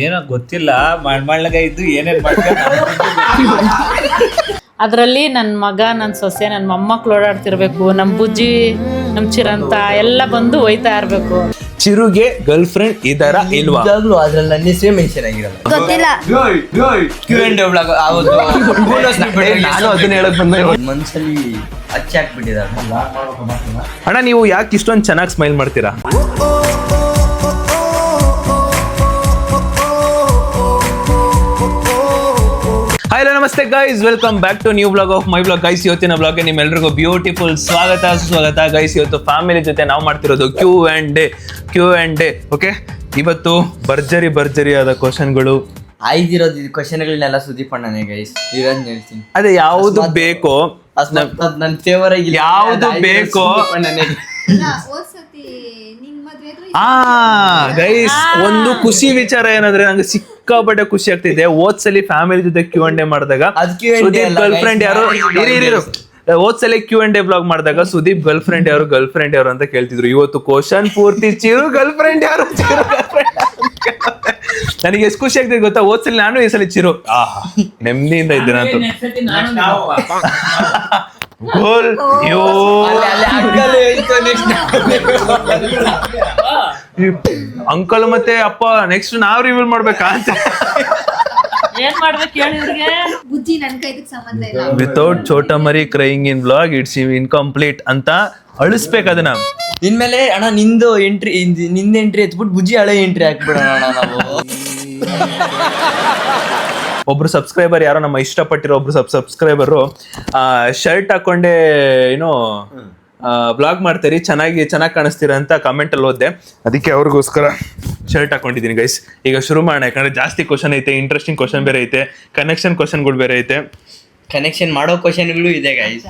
ಏನೋ ಗೊತ್ತಿಲ್ಲ ಮಣ್ಣಗ ಇದ್ದು ಏನೇನ್ ಮಾಡ್ಕೊಂಡು ಅದರಲ್ಲಿ ನನ್ನ ಮಗ, ನನ್ನ ಸೊಸೆ, ನನ್ನ ಮೊಮ್ಮಕ್ಳು ಓಡಾಡ್ತಿರ್ಬೇಕು, ನಮ್ಮ ಬುಜ್ಜಿ, ನಮ್ಮ ಚಿರಂತ ಎಲ್ಲ ಬಂದು ಒಯ್ತಾ ಇರ್ಬೇಕು. ಚಿರುಗೆ ಗರ್ಲ್ ಫ್ರೆಂಡ್ ಇದರ ಇಲ್ವಾ? ಅದ್ರಲ್ಲಿ ನನ್ನ ಹೆಸರೇ ಮೆನ್ಷನ್ ಆಗಿರಲ್ಲ. ಗೊತ್ತಿಲ್ಲ. ನಾನು ಅದನ್ನ ಹೇಳಕ್ ಬಂದೆ. ಮನ್ಸಲ್ಲಿ ಹಚ್ಚಿ ಹಾಕ್ಬಿಟ್ಟಿದ್ದಾರೆ. ಅಣ್ಣ ನೀವು ಯಾಕೆ ಇಷ್ಟೊಂದು ಚೆನ್ನಾಗಿ ಸ್ಮೈಲ್ ಮಾಡ್ತೀರಾ? ಹಾಯ್ ನಮಸ್ತೆ guys, welcome back to new blog of my blog. Guys ಇವತ್ತಿನ ಬ್ಲಾಗ್ಗೆ ನಿಮ್ಮೆಲ್ಲರಿಗೂ ಬ್ಯೂಟಿಫುಲ್ ಸ್ವಾಗತ ಗೈಸ್. ಇವತ್ತು ಫ್ಯಾಮಿಲಿ ಜೊತೆ ನಾವು ಮಾಡ್ತಿರೋದು ಕ್ಯೂ ಆ್ಯಂಡ್ ಡೇ. ಓಕೆ, ಇವತ್ತು ಭರ್ಜರಿ ಆದ ಕ್ವಶನ್ಗಳು ಆಯ್ದಿರೋದು ಕ್ವಶನ್ಗಳನ್ನೆಲ್ಲ ಸುದೀಪ್ ಅಣ್ಣನೇ ಗೈಸ್ ಇರೋದ್ ಹೇಳ್ತೀನಿ. ಅದೇ ಯಾವ್ದು ಬೇಕೋ ನನ್ನ ಫೇವರ್ ಯಾವ್ದು ಬೇಕೋ ಗೈಸ್. ಒಂದು ಖುಷಿ ವಿಚಾರ ಏನಂದ್ರೆ ನಂಗೆ ಸಿಕ್ಕಾಪಟ್ಟೆ ಖುಷಿ ಆಗ್ತಿದೆ. ಹೋದ್ಸಲಿ ಫ್ಯಾಮಿಲಿ ಜೊತೆ ಕ್ಯೂ ಅಂಡ್ ಡೇ ಮಾಡಿದಾಗ ಸುದೀಪ್ ಗರ್ಲ್ ಫ್ರೆಂಡ್ ಯಾರು ಹೋದ್ಸಲಿ ಕ್ಯೂ ಅಂಡ್ ಡೇ ಬ್ಲಾಗ್ ಮಾಡಿದಾಗ ಸುದೀಪ್ ಗರ್ಲ್ ಫ್ರೆಂಡ್ ಯಾರು ಅಂತ ಕೇಳ್ತಿದ್ರು. ಇವತ್ತು ಕ್ವಶನ್ ಪೂರ್ತಿ ಚಿರು ಗರ್ಲ್ ಫ್ರೆಂಡ್ ಯಾರು. ನನಗೆ ಎಷ್ಟು ಖುಷಿ ಆಗ್ತಿದೆ ಗೊತ್ತಾ? ಹೋದ್ಸಲಿ ನಾನು ಈ ಸಲ ಚಿರು ನೆಮ್ಮದಿಯಿಂದ ಇದ್ದೇನೆ ಅಂತ. ಅಂಕಲ್ ಮತ್ತೆ ಅಪ್ಪ ನೆಕ್ಸ್ಟ್ ನಾವ್ ರಿವೀಲ್ ಮಾಡ್ಬೇಕಾ ಅಂತ. ಏನ್ ಮಾಡ್ಬೇಕು ಹೇಳಿ ಇವ್ರಿಗೆ? ಬುಜ್ಜಿ ನನ್ ಕೈದಕ್ ಸಂಬಂಧ ಇಲ್ಲ. ವಿತೌಟ್ ಚೋಟ ಮರಿ crying in blog it's incomplete ಅಂತ ಅಳಿಸ್ಬೇಕು ಅದನ್ನ. ಇನ್ಮೇಲೆ ಅಣ್ಣ ನಿಂದ ಎಂಟ್ರಿ ಎತ್ಬಿಟ್ಟು ಬುಜ್ಜಿ ಹಳೆ ಎಂಟ್ರಿ ಹಾಕ್ಬಿಡೋಣ ನಾವು. ಒಬ್ರು ಸಬ್ಸ್ಕ್ರೈಬರ್ ಯಾರೋ ನಮ್ಮ ಇಷ್ಟಪಟ್ಟಿರೋ ಒಬ್ರು ಸಬ್ಸ್ಕ್ರೈಬರು ಶರ್ಟ್ ಹಾಕೊಂಡೆ ಏನೋ ಬ್ಲಾಗ್ ಮಾಡ್ತೀರಿ, ಚೆನ್ನಾಗಿ ಕಾಣಿಸ್ತೀರ ಅಂತ ಕಮೆಂಟ್ ಅಲ್ಲಿ ಓದ್ದೆ. ಅದಕ್ಕೆ ಅವ್ರಿಗೋಸ್ಕರ ಶರ್ಟ್ ಹಾಕೊಂಡಿದ್ದೀನಿ ಗೈಸ್. ಈಗ ಶುರು ಮಾಡೋಣ, ಯಾಕಂದ್ರೆ ಜಾಸ್ತಿ ಕ್ವಶನ್ ಐತೆ, ಇಂಟ್ರೆಸ್ಟಿಂಗ್ ಕ್ವಶನ್ ಬೇರೆ ಐತೆ, ಕನೆಕ್ಷನ್ ಕ್ವಶನ್ಗಳು ಬೇರೆ ಐತೆ. ಕನೆಕ್ಷನ್ ಮಾಡೋ ಕ್ವಶನ್ಗಳು ಇದೆ ಗೈಸ್.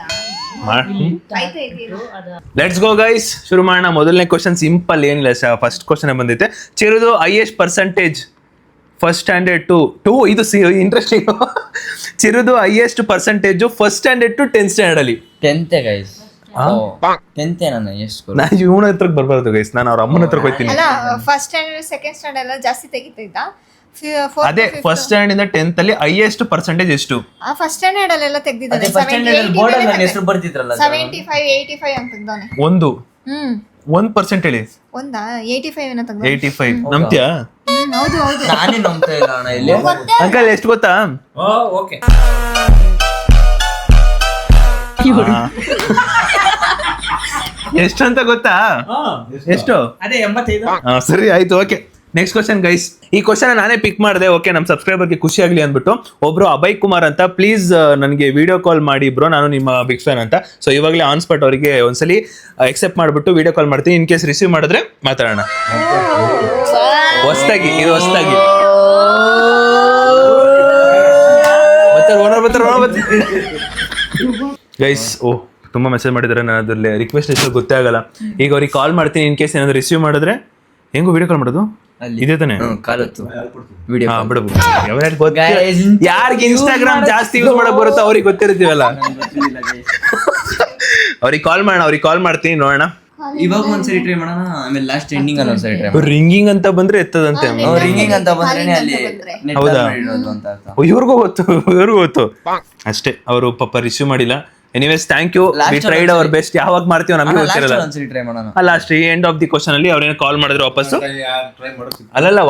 ಲೆಟ್ಸ್ ಗೋ ಗೈಸ್, ಶುರು ಮಾಡೋಣ. ಮೊದಲನೇ ಕ್ವಶನ್ ಸಿಂಪಲ್, ಏನಿಲ್ಲ, ಫಸ್ಟ್ ಕ್ವಶನ್ ಬಂದೈತೆ. ಚಿರುದು highest percentage first standard to ಇದು ಇಂಟ್ರೆಸ್ಟಿಂಗ್. ಚಿರುದು highest percentage first standard to 10th standard ಅಲ್ಲಿ. 10th guys. 10th ನಾನು ಎಷ್ಟು ನಾನು ಇವನ ಹತ್ರಕ್ಕೆ ಬರ್ಬಾರ್ದು ಗೈಸ್, ನಾನು ಅವ್ರ ಅಮ್ಮನ ಹತ್ರಕ್ಕೆ ಹೋಗ್ತೀನಿ. ಅಲ್ಲ, ಫಸ್ಟ್ ಸ್ಟ್ಯಾಂಡರ್ಡ್ ಸೆಕೆಂಡ್ ಸ್ಟ್ಯಾಂಡರ್ಡ್ ಎಲ್ಲ ಜಾಸ್ತಿ ತೆಗಿತಿದ್ದ. ಅದೇ ಫಸ್ಟ್ ಸ್ಟ್ಯಾಂಡರ್ಡ್ ಇಂದ 10th ಅಲ್ಲಿ ಹೈಯೆಸ್ಟ್ ಪರ್ಸೆಂಟೇಜ್ ಎಷ್ಟು? ಫಸ್ಟ್ ಸ್ಟ್ಯಾಂಡರ್ಡ್ ಅಲ್ಲೆಲ್ಲ ತೆಗ್ದಿದ್ದಾನೆ. ಫಸ್ಟ್ ಸ್ಟ್ಯಾಂಡರ್ಡ್ ಬೋರ್ಡ್ ಅಲ್ಲಿ ನನ್ನ ಹೆಸರು ಬರ್ತಿದ್ರಲ್ಲ, 75 85 ಅಂತ ತೆಗ್ದಾನೆ. ಒಂದು 1% ಹೇಳಿ. ಒಂದಾ 85 ಏನೋ ತೆಗ್ದಾನೆ. 85 ನಂಬ್ತೀಯಾ? ಹೌದು. ನಾನೇ ನಂಬ್ತಾ ಇಲ್ಲ ಅಣ್ಣ ಇಲ್ಲಿ. ಅಂಕಲ್ ಎಷ್ಟು ಗೊತ್ತಾ? ಓಕೆ ಎಷ್ಟು ಅಂತ ಗೊತ್ತಾ? ಎಷ್ಟು? ಅದೇ 85. ಸರಿ ಆಯ್ತು, ಓಕೆ. Next question guys. ಈ ಕ್ವಶನ್ ನಾನೇ ಪಿಕ್ ಮಾಡಿದೆ. ಓಕೆ, ನಮ್ಮ ಸಬ್ಸ್ಕ್ರೈಬರ್ಗೆ ಖುಷಿ ಆಗ್ಲಿ ಅಂದ್ಬಿಟ್ಟು ಒಬ್ರು ಅಭಯ್ ಕುಮಾರ್ ಅಂತ, ಪ್ಲೀಸ್ ನನಗೆ ವಿಡಿಯೋ ಕಾಲ್ ಮಾಡಿ ಬ್ರೋ, ನಾನು ನಿಮ್ಮ ಬಿಗ್ ಫ್ಯಾನ್ ಅಂತ. ಸೊ ಇವಾಗಲೇ ಆನ್ ಸ್ಪಾಟ್ ಅವರಿಗೆ ಒಂದ್ಸಲಿ ಅಕ್ಸೆಪ್ಟ್ ಮಾಡಿಬಿಟ್ಟು ವಿಡಿಯೋ ಕಾಲ್ ಮಾಡ್ತೀನಿ. ಇನ್ ಕೇಸ್ ರಿಸೀವ್ ಮಾಡಿದ್ರೆ ಮಾತಾಡೋಣ. ಹೊಸ್ತಾಗಿ ಗೈಸ್. ಓ, ತುಂಬಾ ಮೆಸೇಜ್ ಮಾಡಿದಾರೆ. ನಾನು ಅದ್ರಲ್ಲಿ ರಿಕ್ವೆಸ್ಟ್ ಎಷ್ಟು ಗೊತ್ತೇ ಆಗಲ್ಲ. ಈಗ ಅವ್ರಿಗೆ ಕಾಲ್ ಮಾಡ್ತೀನಿ. ಇನ್ ಕೇಸ್ ಏನಾದ್ರು ರಿಸೀವ್ ಮಾಡಿದ್ರೆ ಹೆಂಗೋ ವಿಡಿಯೋ ಕಾಲ್ ಮಾಡೋದು ಇದೇ ತಾನೆ. ಯಾರಿಗೆ ಇನ್ಸ್ಟಾಗ್ರಾಮ್ ಜಾಸ್ತಿ ಯೂಸ್ ಮಾಡಕ್ ಬರುತ್ತೋ ಅವ್ರಿಗೆ ಗೊತ್ತಿರ್ತೀವಲ್ಲ. ಅವ್ರಿಗೆ ಕಾಲ್ ಮಾಡ್ತೀನಿ, ನೋಡೋಣ. ಇವಾಗ ಒಂದ್ಸರಿ ಟ್ರೈ ಮಾಡೋಣ, ಆಮೇಲೆ ಲಾಸ್ಟ್ ಎಂಡಿಂಗ್ ಅಲ್ಲಿ ಒಂದ್ಸರಿ ಟ್ರೈ ಮಾಡೋಣ. ರಿಂಗಿಂಗ್ ಅಂತ ಬಂದ್ರೆ ಎತ್ತದಂತೆ. ರಿಂಗಿಂಗ್ ಅಂತ ಬಂದ್ರೆ ಅಲ್ಲಿ ಹೌದಾ? ಇವ್ರಿಗೂ ಗೊತ್ತು ಅಷ್ಟೇ. ಅವರು ಪಾಪ ರಿಸೀವ್ ಮಾಡಿಲ್ಲ. Anyways, thank you. We tried our best. ಯಾವಾಗ ಮಾಡ್ತೀವಿ ನಮಗೆ ಗೊತ್ತಿರಲ್ಲ. Last end of the question ಅಲ್ಲಿ ಅವ್ರೇನು ಕಾಲ್ ಮಾಡಿದ್ರೆ ವಾಪಸ್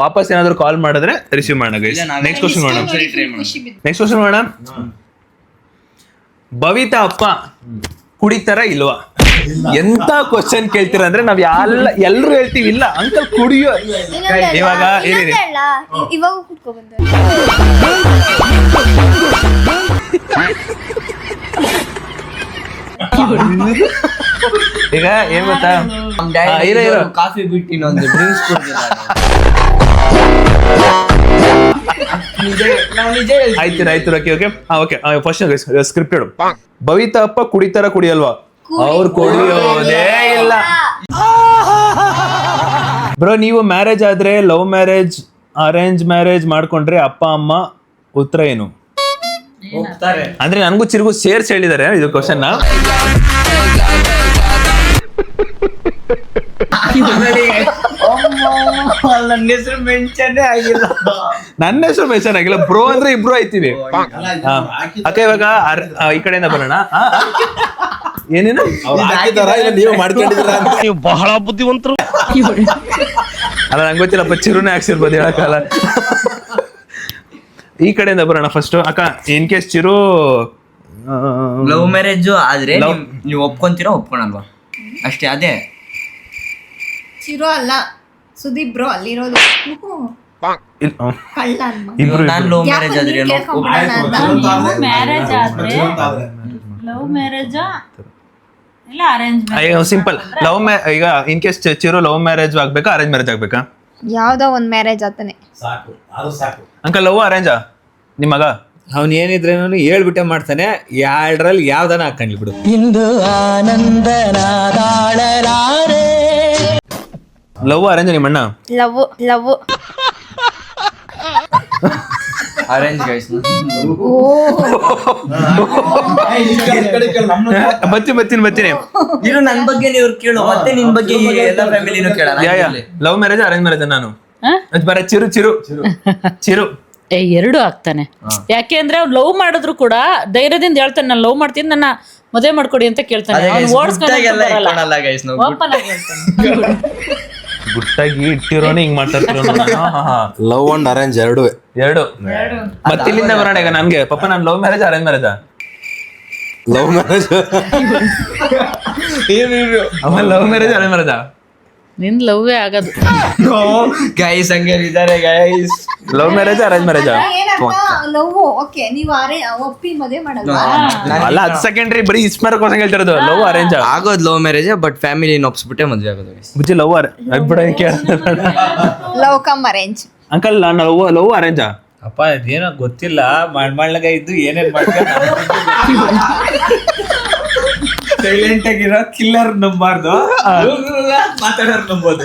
ವಾಪಸ್ ಏನಾದ್ರು ಕಾಲ್ ಮಾಡಿದ್ರೆ ರಿಸೀವ್ ಮಾಡೋಣ ಗೈಸ್. ನೆಕ್ಸ್ಟ್ ಕ್ವಶನ್ ಮಾಡೋಣ. ಭವಿತಾ ಅಪ್ಪ ಕುಡಿತಾರ ಇಲ್ವಾ? ಎಂತ ಕ್ವಶನ್ ಕೇಳ್ತೀರ ಅಂದ್ರೆ ನಾವ್ ಎಲ್ರು ಹೇಳ್ತೀವಿ ಇಲ್ಲ ಅಂಕಲ್ ಕುಡಿಯೋ. ಇವಾಗ ಇವಾಗ ಕುಟ್ಕೊ ಬಂದ ಈಗ ಏನ್ ಗೊತ್ತಾ, ಕಾಫಿ ಬಿಟ್ಟು ಇನ್ನೊಂದು ಡ್ರಿಂಕ್ಸ್ ಆಯ್ತು. Okay, first scripted. ಭವಿತಾ ಅಪ್ಪ ಕುಡಿತಾರ ಕುಡಿಯಲ್ವಾ? ಅವ್ರು ಕುಡಿಯೋದೇ ಇಲ್ಲ. ಬ್ರೋ, ನೀವು ಮ್ಯಾರೇಜ್ ಆದ್ರೆ ಲವ್ ಮ್ಯಾರೇಜ್ ಅರೇಂಜ್ ಮ್ಯಾರೇಜ್ ಮಾಡ್ಕೊಂಡ್ರೆ ಅಪ್ಪ ಅಮ್ಮ ಉತ್ತರ ಏನು? ಅಂದ್ರೆ ನನ್ಗೂ ಚಿರುಗೂ ಸೇರ್ಸ್ ಹೇಳಿದ್ದಾರೆ ಇದು ಕ್ವಶನ್. ನನ್ನ ಹೆಸರು ಮೆನ್ಷನ್ನೇ ಆಗಿಲ್ಲ. ನನ್ನ ಹೆಸರು ಮೆನ್ಷನ್ ಆಗಿಲ್ಲ. ಬ್ರೋ ಅಂದ್ರೆ ಇಬ್ರು ಆಯ್ತೀವಿ. ಅಕ್ಕ ಇವಾಗ ಈ ಕಡೆಯಿಂದ ಬರೋಣ. ಏನೇನು ನೀವು ಮಾಡ್ಕೊಂಡಿದ್ದೀರಾ? ನೀವು ಬಹಳ ಬುದ್ಧಿವಂತರು. ಅಲ್ಲ ನಂಗೆ ಗೊತ್ತಿಲ್ಲಪ್ಪ, ಚಿರುನೇ ಹಾಕ್ಸಿರ್ಬೋದು, ಹೇಳಕ್ಕಲ್ಲ. ಈ ಕಡೆಯಿಂದ ಬರೋಣ ಫಸ್ಟ್. ಅಕ್ಕ ಇನ್ ಕೇಸ್ ಚಿರು ಲವ್ ಮ್ಯಾರೇಜ್ ಆದ್ರೆ ನೀವು ಒಪ್ಕೊಂತೀರಾ ಒಪ್ಕೊಳಲ್ವಾ ಅಷ್ಟೇ. ಅದೇ ಚಿರೋ ಅಲ್ಲ, ಸುದೀಪ್ ಬ್ರೋ ಅಲ್ಲಿರೋದು. ಕಳ್ಳ ಅನ್ಮ. ಇಬ್ರು ನಾನ್ ಲವ್ ಮ್ಯಾರೇಜ್ ಆದ್ರೆ ಏನು ಮ್ಯಾರೇಜ್ ಆದ್ರೆ ಲವ್ ಮ್ಯಾರೇಜಾ ಇಲ್ಲ ಅರೇಂಜ್ ಸಿಂಪಲ್ ಲವ್ ಈಗ in case Chiru love marriage ಆಗ್ಬೇಕಾ ಅರೇಂಜ್ ಮ್ಯಾರೇಜ್ ಆಗ್ಬೇಕಾ? ಯಾವ್ದೋ ಒಂದ್ ಮ್ಯಾರೇಜ್ ಆತಾನೆ ಸಾಕು, ಅದು ಸಾಕು. ಅಂಕಲ್ ಲವ್ ಅರೇಂಜಾ ನಿಮ್ಮ ಮಗ? ಅವ್ನು ಏನಿದ್ರೇನು ಹೇಳ್ಬಿಟ್ಟೆ ಮಾಡ್ತಾನೆ. ಎರಡರಲ್ಲಿ ಯಾವ್ದಾನ ಹಾಕೊಂಡ್ಲಿ ಬಿಡು. ಲವ್ ಅರೇಂಜ್ ನಿಮ್ಮ ಅಣ್ಣ? Love arrange guys. ಬರ್ತೀನಿ. ಇರು ನನ್ ಬಗ್ಗೆ ನೀವು ಕೇಳು, ಮತ್ತೆ ನಿನ್ ಬಗ್ಗೆ ಎಲ್ಲ ಫ್ಯಾಮಿಲಿನೂ ಕೇಳಲ್ಲ. ಲವ್ ಮ್ಯಾರೇಜ್ ಅರೇಂಜ್ ಮ್ಯಾರೇಜ್ ನಾನು ಬರ ಚಿರು ಎರಡು ಆಗ್ತಾನೆ. ಯಾಕೆ ಅಂದ್ರೆ ಅವ್ನು ಲವ್ ಮಾಡಿದ್ರು ಕೂಡ ಧೈರ್ಯದಿಂದ ಹೇಳ್ತಾನೆ, ನಾನು ಲವ್ ಮಾಡ್ತೀನಿ, ನನ್ನ ಮದುವೆ ಮಾಡ್ಕೊಡಿ ಅಂತ ಕೇಳ್ತಾನೆ. ಓಪನ್ ಆಗಿ ಹೇಳ್ತಾನೆ. ಗುಟ್ಟಾಗಿ ಇಟ್ಟಿರೋನೆ ಹಿಂಗ್ ಮಾತಾಡ್ತಿರೋ. ಲವ್ ಅಂಡ್ ಅರೇಂಜ್ ಎರಡು. ಮತ್ತೆ ಇಲ್ಲಿಂದ ಬರೋಣ. ಈಗ ನನ್ಗೆ ಪಾಪ ನಾನು ಲವ್ ಮ್ಯಾರೇಜ್ ಅರೇಂಜ್ ಮ್ಯಾರೇಜಾ? Love marriage. ಆಮೇಲೆ ಲವ್ ಮ್ಯಾರೇಜ್ ಅರೇಂಜ್ ಮ್ಯಾರೇಜಾ? ನಿನ್ ಲವ್ವೇ ಆಗೋದು. ಗೈಸ್ ಹಂಗೆ ಇದಾರೆ ಗೈಸ್. ಲವ್ ಮ್ಯಾರೇಜ್ ಅರೇಂಜ್ ಮ್ಯಾರೇಜಾ? ಲವ್ ಓಕೆ, ನೀವು ಒಪ್ಪಿ ಮದುವೆ ಮಾಡಲ್ಲ. ಅಲ್ಲ ಅದು ಸೆಕೆಂಡ್ರಿ, ಬರೀ ಇಸ್ಮಾರಕ್ಕೋಸ್ಕರ ಹೇಳ್ತಿರೋದು. ಲವ್ ಅರೇಂಜ್ ಆಗೋದು ಲವ್ ಮ್ಯಾರೇಜ್, ಬಟ್ ಫ್ಯಾಮಿಲಿ ಒಪ್ಸ್ಬಿಟ್ಟೆ ಮದ್ವೆ ಆಗೋದು guys. Bujji love love come arrange. Uncle ನಾನು ಲವ್ ಅರೇಂಜಾ? ಅಪ್ಪ ಅದೇನೋ ಗೊತ್ತಿಲ್ಲ, ಮಣ್ಣಾಗ ಇದ್ದು ಏನೇನ್ ಮಾಡ್ಕೊಂಡು ಸೈಲೆಂಟ್ ಆಗಿರೋ ಕಿಲ್ಲರ್ ನಂಬಾರ್ದು, ಮಾತಾಡೋರು ನಂಬೋದು.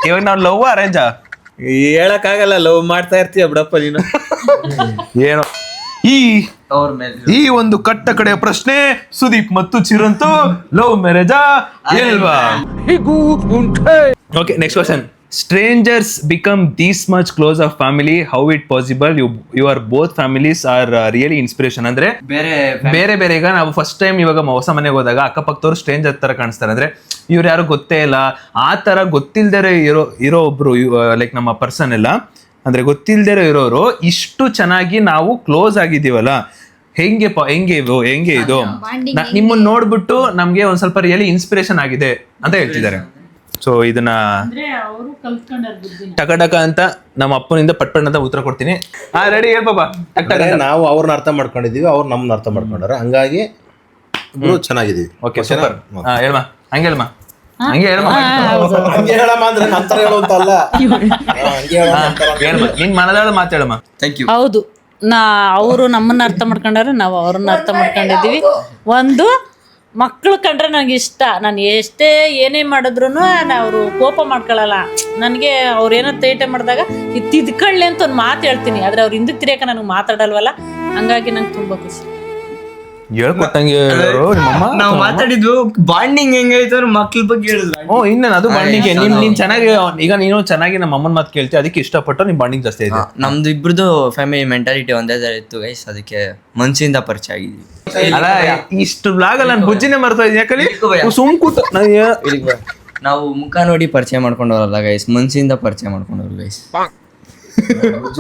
ಇವಾಗ ನಾವು ಲವ್ ಅರೇಂಜಾ? ಹೇಳಕ್ಕಾಗಲ್ಲ, ಲವ್ ಮಾಡ್ತಾ ಇರ್ತೀಯ ಬಿಡಪ್ಪ ನೀನು. ಏನೋ ಈ ಒಂದು ಕಟ್ಟ ಕಡೆಯ ಪ್ರಶ್ನೆ, ಸುದೀಪ್ ಮತ್ತು ಚಿರಂತು ಲವ್ ಮ್ಯಾರೇಜಾ ಇಲ್ವಾ? Okay, next question. Strangers become this much close of family. How it possible? Your both families are really inspiration. ಅಂದ್ರೆ ಬೇರೆ ಈಗ ನಾವು ಫಸ್ಟ್ ಟೈಮ್ ಇವಾಗ ಹೊಸ ಮನೆಗೆ ಹೋದಾಗ ಅಕ್ಕಪಕ್ಕದವ್ರು ಸ್ಟ್ರೇಂಜರ್ ತರ ಕಾಣಿಸ್ತಾರೆ. ಅಂದ್ರೆ ಇವ್ರು ಯಾರು ಗೊತ್ತೇ ಇಲ್ಲ, ಆ ತರ ಗೊತ್ತಿಲ್ದೇ ಇರೋ ಒಬ್ರು ಲೈಕ್ ನಮ್ಮ ಪರ್ಸನ್ ಎಲ್ಲ, ಅಂದ್ರೆ ಗೊತ್ತಿಲ್ದೇ ಇರೋರು ಇಷ್ಟು ಚೆನ್ನಾಗಿ ನಾವು ಕ್ಲೋಸ್ ಆಗಿದ್ದೀವಲ್ಲ, ಹೆಂಗೆ ಇದು ನಿಮ್ಮನ್ನ ನೋಡ್ಬಿಟ್ಟು ನಮ್ಗೆ ಒಂದ್ ಸ್ವಲ್ಪ ರಿಯಲಿ ಇನ್ಸ್ಪಿರೇಷನ್ ಆಗಿದೆ ಅಂತ ಹೇಳ್ತಿದ್ದಾರೆ. ಸೊ ಇದನ್ನ ಟಕ ಅಂತ ನಮ್ಮ ಅಪ್ಪನಿಂದ ಪಟ್ಪಣ್ಣ ಅಂತ ಉತ್ತರ ಕೊಡ್ತೀನಿ. ರೆಡಿ ಹೇಳ್ಬಾ. ನಾವು ಅವ್ರನ್ನ ಅರ್ಥ ಮಾಡ್ಕೊಂಡಿದೀವಿ, ಅವ್ರು ನಮ್ಮನ್ನ ಅರ್ಥ ಮಾಡ್ಕೊಂಡಾರ, ಹಂಗಾಗಿ ಇಬ್ರು ಚೆನ್ನಾಗಿದೀವಿ. Okay, super. ಹೇಳ್ಮಾ, ಹಂಗೆ ಹೇಳ್ಮಾ. ಹೇಳಮ್ಮ ಅಂದ್ರೆ ನಂತರ ಹೇಳುವಂತಲ್ಲ, ಹೇಳ್ಮಾ, ನಿನ್ ಮನದಾಳ ಮಾತಾಡಮ್ಮ. Thank you. ಹೌದು, ಅವರು ನಮ್ಮನ್ನ ಅರ್ಥ ಮಾಡ್ಕೊಂಡಾರೆ, ನಾವು ಅವ್ರನ್ನ ಅರ್ಥ ಮಾಡ್ಕೊಂಡಿದೀವಿ. ಒಂದು ಮಕ್ಳು ಕಂಡ್ರೆ ನನಗೆ ಇಷ್ಟ. ನಾನು ಎಷ್ಟೇ ಏನೇ ಮಾಡಿದ್ರು ಅವರು ಕೋಪ ಮಾಡ್ಕೊಳ್ಳಲ್ಲ. ನನಗೆ ಅವ್ರು ಏನೋ ತೇಟೆ ಮಾಡಿದಾಗ ತಿದ್ಕೊಳ್ಳಿ ಅಂತ ಒಂದು ಮಾತು ಹೇಳ್ತೀನಿ, ಆದ್ರೆ ಅವ್ರು ಹಿಂದಕ್ಕೆ ತಿರ್ಯಾಕ ನನಗೆ ಮಾತಾಡಲ್ವಲ್ಲ, ಹಂಗಾಗಿ ನಂಗೆ ತುಂಬಾ ಖುಷಿ. ಹೇಳ್ಕೊಟ್ಟಂಗೆ ನಾವು ಮಾತಾಡಿದ್ವು ಬಾಂಡಿಂಗ್ ಹೆಂಗೈತೆ ಮಕ್ಳ ಬಗ್ಗೆ ಹೇಳಿದ್ರು. ಇನ್ನೇನು ಅದು ಬಾಂಡಿಂಗ್. ನೀನ್ ಚೆನ್ನಾಗಿ ಈಗ ನೀನು ಚೆನ್ನಾಗಿ ನಮ್ಮ ಅಮ್ಮನ ಮಾತು ಕೇಳ್ತೀವಿ, ಅದಕ್ಕೆ ಇಷ್ಟಪಟ್ಟು ನಿಮ್ ಬಾಂಡಿಂಗ್ ಜಾಸ್ತಿ ಇದೆ. ನಮ್ದು ಇಬ್ರದ್ದು ಫ್ಯಾಮಿಲಿ ಮೆಂಟಾಲಿಟಿ ಒಂದೇ ತರ ಇತ್ತು ಗೈಸ್, ಅದಕ್ಕೆ ಮನ್ಸಿಂದ ಪರಿಚಯ ಆಗಿದ್ವಿ. ಅಲ್ಲ ಇಷ್ಟು ಬ್ಲಾಗ್ ಅಲ್ಲ, ನಾನು ಬುಜ್ಜಿನೇ ಮರ್ತಾ ಇದ್ದೀನಿ. ಯಾಕಂದ್ರೆ ಸುಮ್ ಕೂತ ನಾವು ಮುಖ ನೋಡಿ ಪರಿಚಯ ಮಾಡ್ಕೊಂಡವ್ರಲ್ಲ ಗೈಸ್, ಮನ್ಸಿಂದ ಪರಿಚಯ ಮಾಡ್ಕೊಂಡವ್ರು ಗೈಸ್.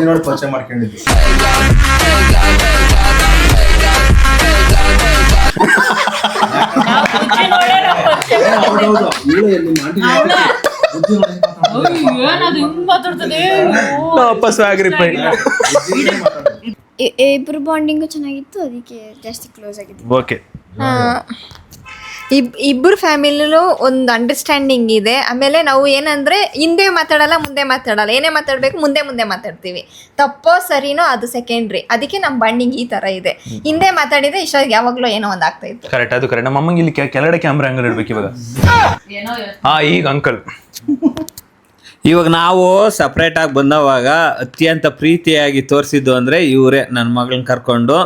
ನೋಡಿ ಪರಿಚಯ ಮಾಡ್ಕೊಂಡಿದ್ವಿ. ಇಬ್ರು ಬಾಂಡಿಂಗು ಚೆನ್ನಾಗಿತ್ತು, ಅದಕ್ಕೆ ಜಾಸ್ತಿ ಕ್ಲೋಸ್ ಆಗಿತ್ತು. ಓಕೆ, ಇಬ್ಬರು ಫ್ಯಾಮಿಲಿಲೂ ಒಂದು ಅಂಡರ್ಸ್ಟ್ಯಾಂಡಿಂಗ್ ಇದೆ. ಆಮೇಲೆ ನಾವು ಏನಂದ್ರೆ ಹಿಂದೆ ಮಾತಾಡಲ್ಲ, ಮುಂದೆ ಮಾತಾಡಲ್ಲ. ಏನೇ ಮಾತಾಡ್ಬೇಕು ಮುಂದೆ ಮಾತಾಡ್ತೀವಿ. ತಪ್ಪೋ ಸರಿನೋ ಅದು ಸೆಕೆಂಡ್ರಿ. ಅದಕ್ಕೆ ನಮ್ಮ ಬಾಂಡಿಂಗ್ ಈ ತರ ಇದೆ. ಹಿಂದೆ ಮಾತಾಡಿದ್ರೆ ಇಷ್ಟ ಯಾವಾಗ್ಲೂ ಏನೋ ಒಂದ್ ಆಗ್ತಾ ಇತ್ತು. ಕರೆಕ್ಟ್, ಅದು ಕರೆಕ್ಟ್. ನಮ್ಮ ಅಮ್ಮಂಗೆ ಇಲ್ಲಿ ಕೆಳಗಡೆ ಕ್ಯಾಮ್ರಾ ಹಂಗ ಇಡ್ಬೇಕು ಇವಾಗ. ಈಗ ಅಂಕಲ್ ಇವಾಗ ನಾವು ಸಪ್ರೇಟಾಗಿ ಬಂದವಾಗ ಅತ್ಯಂತ ಪ್ರೀತಿಯಾಗಿ ತೋರಿಸಿದ್ದು ಅಂದರೆ ಇವರೇ. ನನ್ನ ಮಗಳನ್ನ ಕರ್ಕೊಂಡು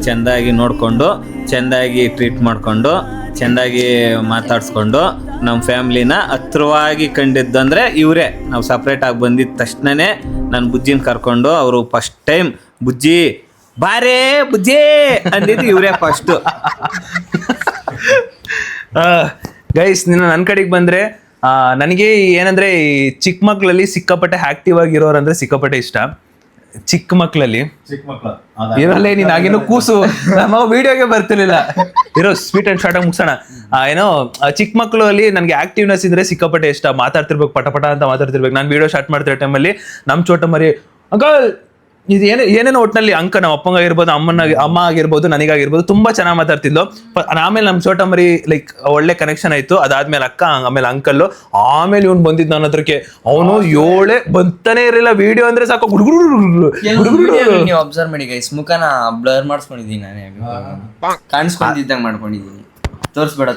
ಚೆಂದಾಗಿ ನೋಡಿಕೊಂಡು, ಚೆಂದಾಗಿ ಟ್ರೀಟ್ ಮಾಡಿಕೊಂಡು, ಚೆಂದಾಗಿ ಮಾತಾಡಿಸ್ಕೊಂಡು ನಮ್ಮ ಫ್ಯಾಮ್ಲಿನ ಹತ್ರವಾಗಿ ಕಂಡಿದ್ದಂದರೆ ಇವರೇ. ನಾವು ಸಪ್ರೇಟಾಗಿ ಬಂದಿದ್ದ ತಕ್ಷಣವೇ ನನ್ನ ಬುಜ್ಜಿನ ಕರ್ಕೊಂಡು ಅವರು ಫಸ್ಟ್ ಟೈಮ್ ಬುಜ್ಜಿ ಬಾರೇ ಬುಜ್ಜಿ ಅಂದಿದ್ದು ಇವರೇ ಫಸ್ಟು. ಗೈಸ್, ನನ್ನ ಕಡೆಗೆ ಬಂದರೆ ನನಗೆ ಏನಂದರೆ ಈ ಚಿಕ್ಕ ಮಕ್ಕಳಲ್ಲಿ ಸಿಕ್ಕಾಪಟ್ಟೆ ಆ್ಯಕ್ಟಿವ್ ಆಗಿರೋರಂದ್ರೆ ಸಿಕ್ಕಾಪಟ್ಟೆ ಇಷ್ಟ. ಚಿಕ್ಕ ಮಕ್ಕಳಲ್ಲಿ ಇರಲ್ಲೇ ನೀನು ಆಗಿನೂ ಕೂಸು ನಮ್ಮ ವಿಡಿಯೋಗೆ ಬರ್ತಿರ್ಲಿಲ್ಲ. ಇರೋ ಸ್ವೀಟ್ ಆ್ಯಂಡ್ ಶಾರ್ಟ್ ಆಗಿ ಮುಗಿಸೋಣ. ಏನೋ ಚಿಕ್ಕ ಮಕ್ಕಳಲ್ಲಿ ನನಗೆ ಆಕ್ಟಿವ್ನೆಸ್ ಇದ್ರೆ ಸಿಕ್ಕಾಪಟ್ಟೆ ಇಷ್ಟ. ಮಾತಾಡ್ತಿರ್ಬೇಕು, ಪಟ ಅಂತ ಮಾತಾಡ್ತಿರ್ಬೇಕು. ನಾನು ವಿಡಿಯೋ ಸ್ಟಾರ್ಟ್ ಮಾಡ್ತಿರೋ ಟೈಮಲ್ಲಿ ನಮ್ಮ ಚೋಟ ಮರಿ ಅಂಕಲ್ ಇದು ಏನೇನೋ ಒಟ್ಟಿನಲ್ಲಿ ನಮ್ಮ ಅಪ್ಪಂಗಾಗಿರ್ಬೋದು, ಅಮ್ಮ ಆಗಿರ್ಬೋದು, ನನಗಾಗಿರ್ಬೋದು ತುಂಬಾ ಚೆನ್ನಾಗಿ ಮಾತಾಡ್ತಿದ್ಲು. ಆಮೇಲೆ ನಮ್ಮ ಚೋಟ ಮರಿ ಲೈಕ್ ಒಳ್ಳೆ ಕನೆಕ್ಷನ್ ಆಯ್ತು. ಅದಾದ್ಮೇಲೆ ಅಕ್ಕ, ಆಮೇಲೆ ಅಂಕಲ್, ಆಮೇಲೆ ಇವ್ನು ಬಂದಿದ್ದು ನನ್ನ ಹತ್ರಕ್ಕೆ. ಅವನು ಏಳೆ ಬಂತಾನೆ ಇರಲಿಲ್ಲ. ವಿಡಿಯೋ ಅಂದ್ರೆ ಸಾಕು ನೀವು ಅಬ್ಸರ್ವ್ ಮಾಡಿ ಗೈಸ್, ಮುಖನ ಬ್ಲರ್ ಮಾಡಿಸ್ಕೊಂಡಿದ್ದೀನಿ ನಾನೇ, ಕಾಣಿಸ್ಕೊಂಡಿದ್ದಂಗೆ ಮಾಡ್ಕೊಂಡಿದ್ದೀನಿ. ತೋರಿಸ್ಬೇಡ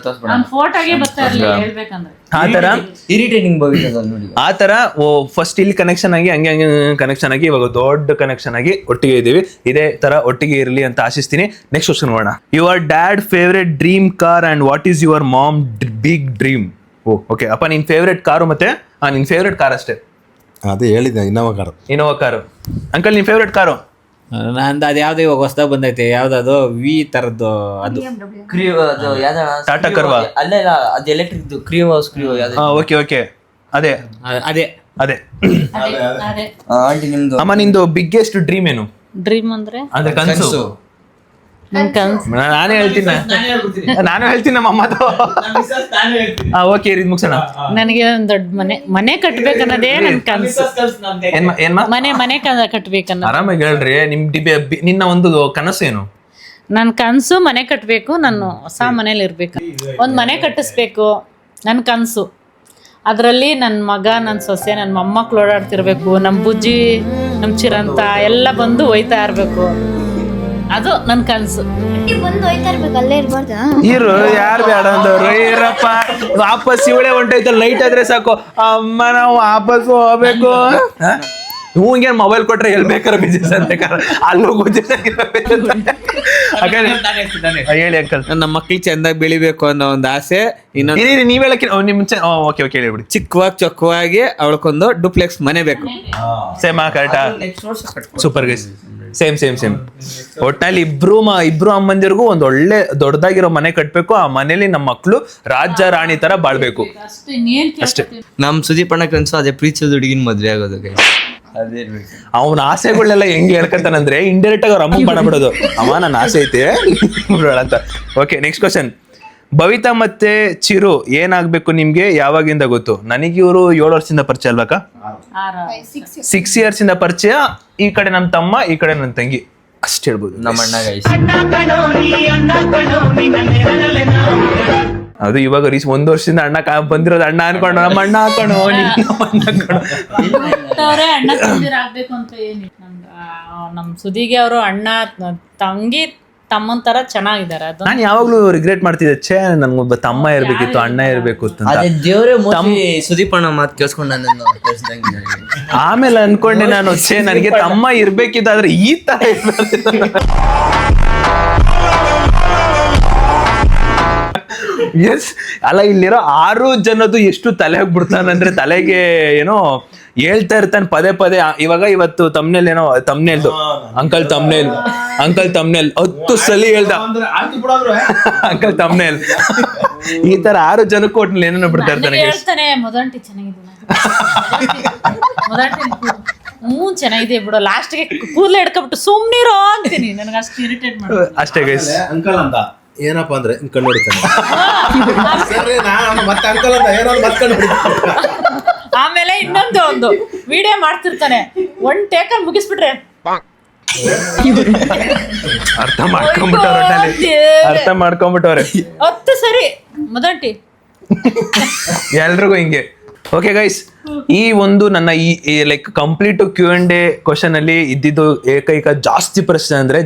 ಫೋಟೋಗೆ ಬರ್ತಾ ಇರಲಿಲ್ಲ ಹೇಳ್ಬೇಕಂದ್ರೆ. ಆತರ ಇರಿಟೇಟಿಂಗ್ ಭವಿಷ್ಯದ ನೋಡಿ. ಆತರ ಫಸ್ಟ್ ಇಲ್ಲಿ ಕನೆಕ್ಷನ್ ಆಗಿ ಹಂಗೆ ಕನೆಕ್ಷನ್ ಆಗಿ ಇವಾಗ ದೊಡ್ಡ ಕನೆಕ್ಷನ್ ಆಗಿ ಒಟ್ಟಿಗೆ ಇದ್ದೀವಿ. ಇದೇ ತರ ಒಟ್ಟಿಗೆ ಇರಲಿ ಅಂತ ಆಶಿಸ್ತೀನಿ. ನೆಕ್ಸ್ಟ್ ಕ್ವಶನ್ ನೋಡೋಣ. Your dad favourite dream car and what is your mom big dream? Okay ಅಪ್ಪ, ನಿನ್ ಫೇವ್ರೆಟ್ ಕಾರು ಮತ್ತೆ ನಿನ್ ಫೇವ್ರೆಟ್ ಕಾರ್ ಅಷ್ಟೇ. ಅದೇ ಹೇಳಿದ್ದೆ, ಇನೋವಾ ಕಾರು. ಅಂಕಲ್ ನಿನ್ ಫೇವ್ರೆಟ್ ಕಾರು? ನಂದು ಅದು ಯಾವ್ದು ಇವಾಗ ಹೊಸದಾಗ ಬಂದೈತೆ, ಯಾವ್ದದು ವಿ ತರದ್ದು ಅದು ಟಾಟಾ ಕರ್ವಾ. ಅಲ್ಲ ಅದು ಎಲೆಕ್ಟ್ರಿಕ್ ಕ್ರಿಯೋ ಓಕೆ ಅದೇ ಅದೇ ಅದೇ ಆಂಟಿ ನಿಮ್ದು. ಅಮ್ಮ ನಿಂದು ಬಿಗ್ಗೆಸ್ಟ್ ಡ್ರೀಮ್ ಏನು? ಡ್ರೀಮ್ ಅಂದ್ರೆ ಕನಸು. ನನ್ ಕನ್ಸು ನಾನು ಹೇಳ್ತೀನಿ ನಮ್ಮ ಅಮ್ಮದು. ಓಕೆ ಇದು ಮುಗಿಸೋಣ. ನನಗೆ ಒಂದ್ ದೊಡ್ಡ ಮನೆ ಕಟ್ಬೇಕನ್ನೋದೇ ನನ್ ಕನ್ಸು. ಮನೆ ಕಟ್ಬೇಕನ್ನೋದು. ಆರಾಮಾಗಿ ಹೇಳ್ರಿ. ನಿನ್ನ ಒಂದು ಕನಸು ಏನು? ನನ್ ಕನ್ಸು ಮನೆ ಕಟ್ಬೇಕು, ನಾನು ಹೊಸ ಮನೇಲಿ ಇರ್ಬೇಕು, ಒಂದ್ ಮನೆ ಕಟ್ಟಿಸ್ಬೇಕು ನನ್ ಕನ್ಸು. ಅದರಲ್ಲಿ ನನ್ನ ಮಗ, ನನ್ನ ಸೊಸೆ, ನನ್ನ ಮೊಮ್ಮಕ್ಳು ಓಡಾಡ್ತಿರ್ಬೇಕು, ನಮ್ಮ ಬುಜ್ಜಿ, ನಮ್ಮ ಚಿರಂತ ಎಲ್ಲ ಬಂದು ಒಯ್ತಾ ಇರ್ಬೇಕು. ಅದು ನನ್ನ ಕನಸು. ಬಂದು ಹೋಯ್ತಾ ಇರ್ಬೇಕು, ಅಲ್ಲೇ ಇರ್ಬಾರ್ದು. ಇರು, ಯಾರು ಬೇಡ ಅಂದವ್ರು? ಇರಪ್ಪ, ವಾಪಸ್ ಇವಳೆ ಹೊಂಟೈತಲ್ಲ, ಲೈಟ್ ಆದ್ರೆ ಸಾಕು ಅಮ್ಮ ನಾವು ವಾಪಸ್ ಹೋಗ್ಬೇಕು. ಹೂಗೆ ಮೊಬೈಲ್ ಕೊಟ್ರೆ ಎಲ್ಲಿ ಬೇಕಾದ್ರೆ ಬಿಸ್ನೆಸ್ ಅಂತ ಅಲ್ಲೂ ಹೇಳಿ ಅಂಕಲ್. ನಮ್ಮ ಮಕ್ಳಿಗೆ ಚೆಂದಾಗಿ ಬೆಳಿಬೇಕು ಅನ್ನೋ ಒಂದು ಆಸೆ. ಇನ್ನೊಂದು ನೀವ್ ಹೇಳಕ್ಕೆ ಓಕೆ ಹೇಳ್ಬಿಡಿ. ಚಿಕ್ಕವಾಗಿ ಚೊಕ್ಕವಾಗಿ ಅವಳಕ್ಕೊಂದು ಡುಪ್ಲೆಕ್ಸ್ ಮನೆ ಬೇಕು. ಸೇಮ್ ಕರೆಕ್ಟಾ? Super guys, same. ಒಟ್ನಲ್ಲಿ ಇಬ್ರು ಅಮ್ಮಂದಿರ್ಗೂ ಒಂದ್ ಒಳ್ಳೆ ದೊಡ್ಡದಾಗಿರೋ ಮನೆ ಕಟ್ಬೇಕು. ಆ ಮನೇಲಿ ನಮ್ಮ ಮಕ್ಳು ರಾಜ ರಾಣಿ ತರ ಬಾಳ್ಬೇಕು ಅಷ್ಟೇ. ನಮ್ ಸುದೀಪ್ ಅಣ್ಣ ಕನ್ಸು ಅದೇ ಪ್ರೀತಿಸೋದು ಹುಡುಗಿನ ಮದ್ವೆ ಆಗೋದು ಗೈಸ್. ಅದೇ ಅವನ ಆಸೆಗಳನ್ನೆಲ್ಲ ಹೆಂಗೆ ಹೇಳ್ಕೊಂತಾನಂದ್ರೆ ಇಂಡೈರೆಕ್ಟ್ ಆಗಿ ಅವ್ರ ಅಮ್ಮ ಬಣ ಬಿಡೋದು, ಅಮ್ಮ ನನ್ನ ಆಸೆ ಐತೆ ಅಂತ. Okay next question. ಭವಿತಾ ಮತ್ತೆ ಚಿರು ಏನಾಗ್ಬೇಕು ನಿಮ್ಗೆ ಯಾವಾಗಿಂದ ಗೊತ್ತು? ನನಗೆ ಇವರು 7 ವರ್ಷದಿಂದ ಪರಿಚಯ ಅಲ್ವಾಕ? 6 years ಇಂದ ಪರಿಚಯ. ಈ ಕಡೆ ನಮ್ಮ ತಮ್ಮ, ಈ ಕಡೆ ನನ್ನ ತಂಗಿ, ಅಷ್ಟು ಹೇಳ್ಬೋದು. ನಮ್ಮ ಅಣ್ಣ ಗೈಸ್. ಅದು ಇವಾಗ 1 ವರ್ಷದಿಂದ ಅಣ್ಣ ಬಂದಿರೋದು. ಅಣ್ಣ ಅನ್ಕೊಂಡು ನಮ್ಮ ಅಣ್ಣ ಹಾಕೊಂಡು ಅಣ್ಣ ಆಗ್ಬೇಕು ಅಂತ ಏನಿಲ್ಲ. ನಮ್ ಸುದಿಗೆ ಅವರು ಅಣ್ಣ ತಂಗಿ ತಮ್ಮನ್ ತರ ಚೆನ್ನಾಗಿದ್ದಾರೆ. ಅದು ನಾನು ಯಾವಾಗ್ಲೂ ರಿಗ್ರೆಟ್ ಮಾಡ್ತಿದ್ದೆ, ಛೇ ನನ್ಗೊಬ್ಬ ತಮ್ಮ ಇರ್ಬೇಕಿತ್ತು, ಅಣ್ಣ ಇರ್ಬೇಕು ಅಂತ. ದೇವ್ರೆ ಸುದೀಪ್ ಅಣ್ಣ ಮಾತು ಕೇಳಿಸ್ಕೊಂಡು ಆಮೇಲೆ ಅನ್ಕೊಂಡೆ ನಾನು, ಛೇ ನನಗೆ ತಮ್ಮ ಇರ್ಬೇಕಿದ್ದಾದ್ರೆ ಈ ತರ ಎಸ್ ಅಲ್ಲ. ಇಲ್ಲಿರೋ 6 ಜನದ್ದು ಎಷ್ಟು ತಲೆ ಹೋಗ್ಬಿಡ್ತಾನಂದ್ರೆ, ತಲೆಗೆ ಏನೋ ಹೇಳ್ತಾ ಇರ್ತಾನೆ ಪದೇ. ಇವತ್ತು ತಮ್ನೇಲ್ ಏನೋ ತಮ್ನೇಲ್ದು ಅಂಕಲ್ ತಮ್ನೇಲ್ 10 ಸಲ ಹೇಳ್ದ ಅಂಕಲ್ ತಮ್ನೇಲ್. ಈ ತರ 6 ಜನಕ್ಕೂ ಒಟ್ಟಿನಲ್ಲಿ ಏನೇನೋ ಬಿಡ್ತಾ ಇರ್ತಾನೆ. ಮೊದಟಿ ಚೆನ್ನಾಗಿದೆ ಬಿಡು, ಲಾಸ್ಟ್ಗೆ ಕೂದಲು ಹಿಡ್ಕೊಬಿಟ್ಟು ಸುಮ್ನಿರೋ ಅಂತೀನಿ. ನನಗೆ ಅಷ್ಟು ಇರಿಟೇಟ್ ಮಾಡು ಅಷ್ಟೇ ಗೈಸ್. ಅಂಕಲ್ ಅಂತ ಏನಪ್ಪ ಅಂದ್ರೆ ಕಣ್ಣು ಹೊಡಿತಾನೆ. ಮತ್ತೆ ಅಂಕಲ್ ಅಂತ ಏನೋ ಮತ್ತೆ ಕಣ್ಣು ಹೊಡಿತಾನೆ. ಆಮೇಲೆ ಒಂದು ವಿಡಿಯೋ ಮಾಡ್ತಿರ್ತಾನೆ, 1 ಟೇಕ್ ಮುಗಿಸ್ಬಿಟ್ರೆ ಅರ್ಥ ಮಾಡ್ಕೊಂಡ್ಬಿಟ್ಟವ್ರೆ 10 ಸರಿ ಮೊದಟಿ ಎಲ್ರಿಗೂ ಹಿಂಗೆ. ಓಕೆ ಗೈಸ್, ಈ ಒಂದು ನನ್ನ ಈ ಲೈಕ್ ಕಂಪ್ಲೀಟ್ Q&A ಕ್ವಶನ್ ಅಲ್ಲಿ ಇದ್ದಿದ್ದು ಏಕೈಕ ಜಾಸ್ತಿ ಪ್ರಶ್ನೆ ಅಂದ್ರೆ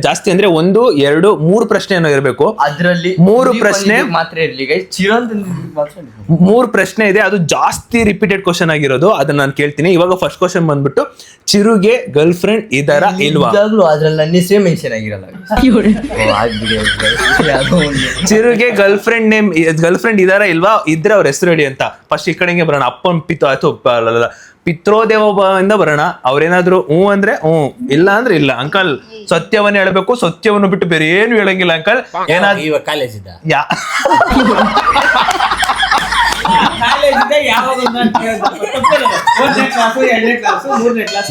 1 2 3 ಪ್ರಶ್ನೆ ಏನೋ ಇರಬೇಕು. ಅದ್ರಲ್ಲಿ 3 ಪ್ರಶ್ನೆ ಮಾತ್ರ ಇರ್ಲಿ ಗೈಸ್. ಚಿರಂತ ಮಾತ್ರ 3 ಪ್ರಶ್ನೆ ಇದೆ, ಅದು ಜಾಸ್ತಿ ರಿಪೀಟೆಡ್ ಕ್ವಶನ್ ಆಗಿರೋದು. ಅದನ್ನ ನಾನು ಕೇಳ್ತೀನಿ. ಇವಾಗ ಫಸ್ಟ್ ಕ್ವಶನ್ ಬಂದ್ಬಿಟ್ಟು, ಚಿರುಗೆ ಗರ್ಲ್ ಫ್ರೆಂಡ್ ಇದಾರ ಇಲ್ವಾ? ಅದ್ರಲ್ಲಿ ನನ್ನ ಹೆಸರೇ ಮೆನ್ಷನ್ ಆಗಿರಲ್ಲ. ಚಿರುಗೆ ಗರ್ಲ್ ಫ್ರೆಂಡ್ ಇದಾರ ಇಲ್ವಾ? ಇದ್ರೆ ಅವ್ರ ಹೆಸರು ಹೇಳಿ ಅಂತ. ಫಸ್ಟ್ ಈ ಕಡೆಗೆ ಬರೋಣ. ಅಪ್ಪನ್ ಪಿತ್ರೋದೇವದಿಂದ ಬರೋಣ. ಅವ್ರೇನಾದ್ರು ಹ್ಞೂ ಅಂದ್ರೆ ಹ್ಞೂ, ಇಲ್ಲ ಅಂದ್ರೆ ಇಲ್ಲ. ಅಂಕಲ್ ಸತ್ಯವನ್ನ ಹೇಳ್ಬೇಕು, ಸತ್ಯವನ್ನು ಬಿಟ್ಟು ಬೇರೆ ಏನು ಹೇಳಂಗಿಲ್ಲ ಅಂಕಲ್. ಏನಾದ್ರು ಇವಾಗ ಕಾಲೇಜ್ ಇದ್ದ ಯಾ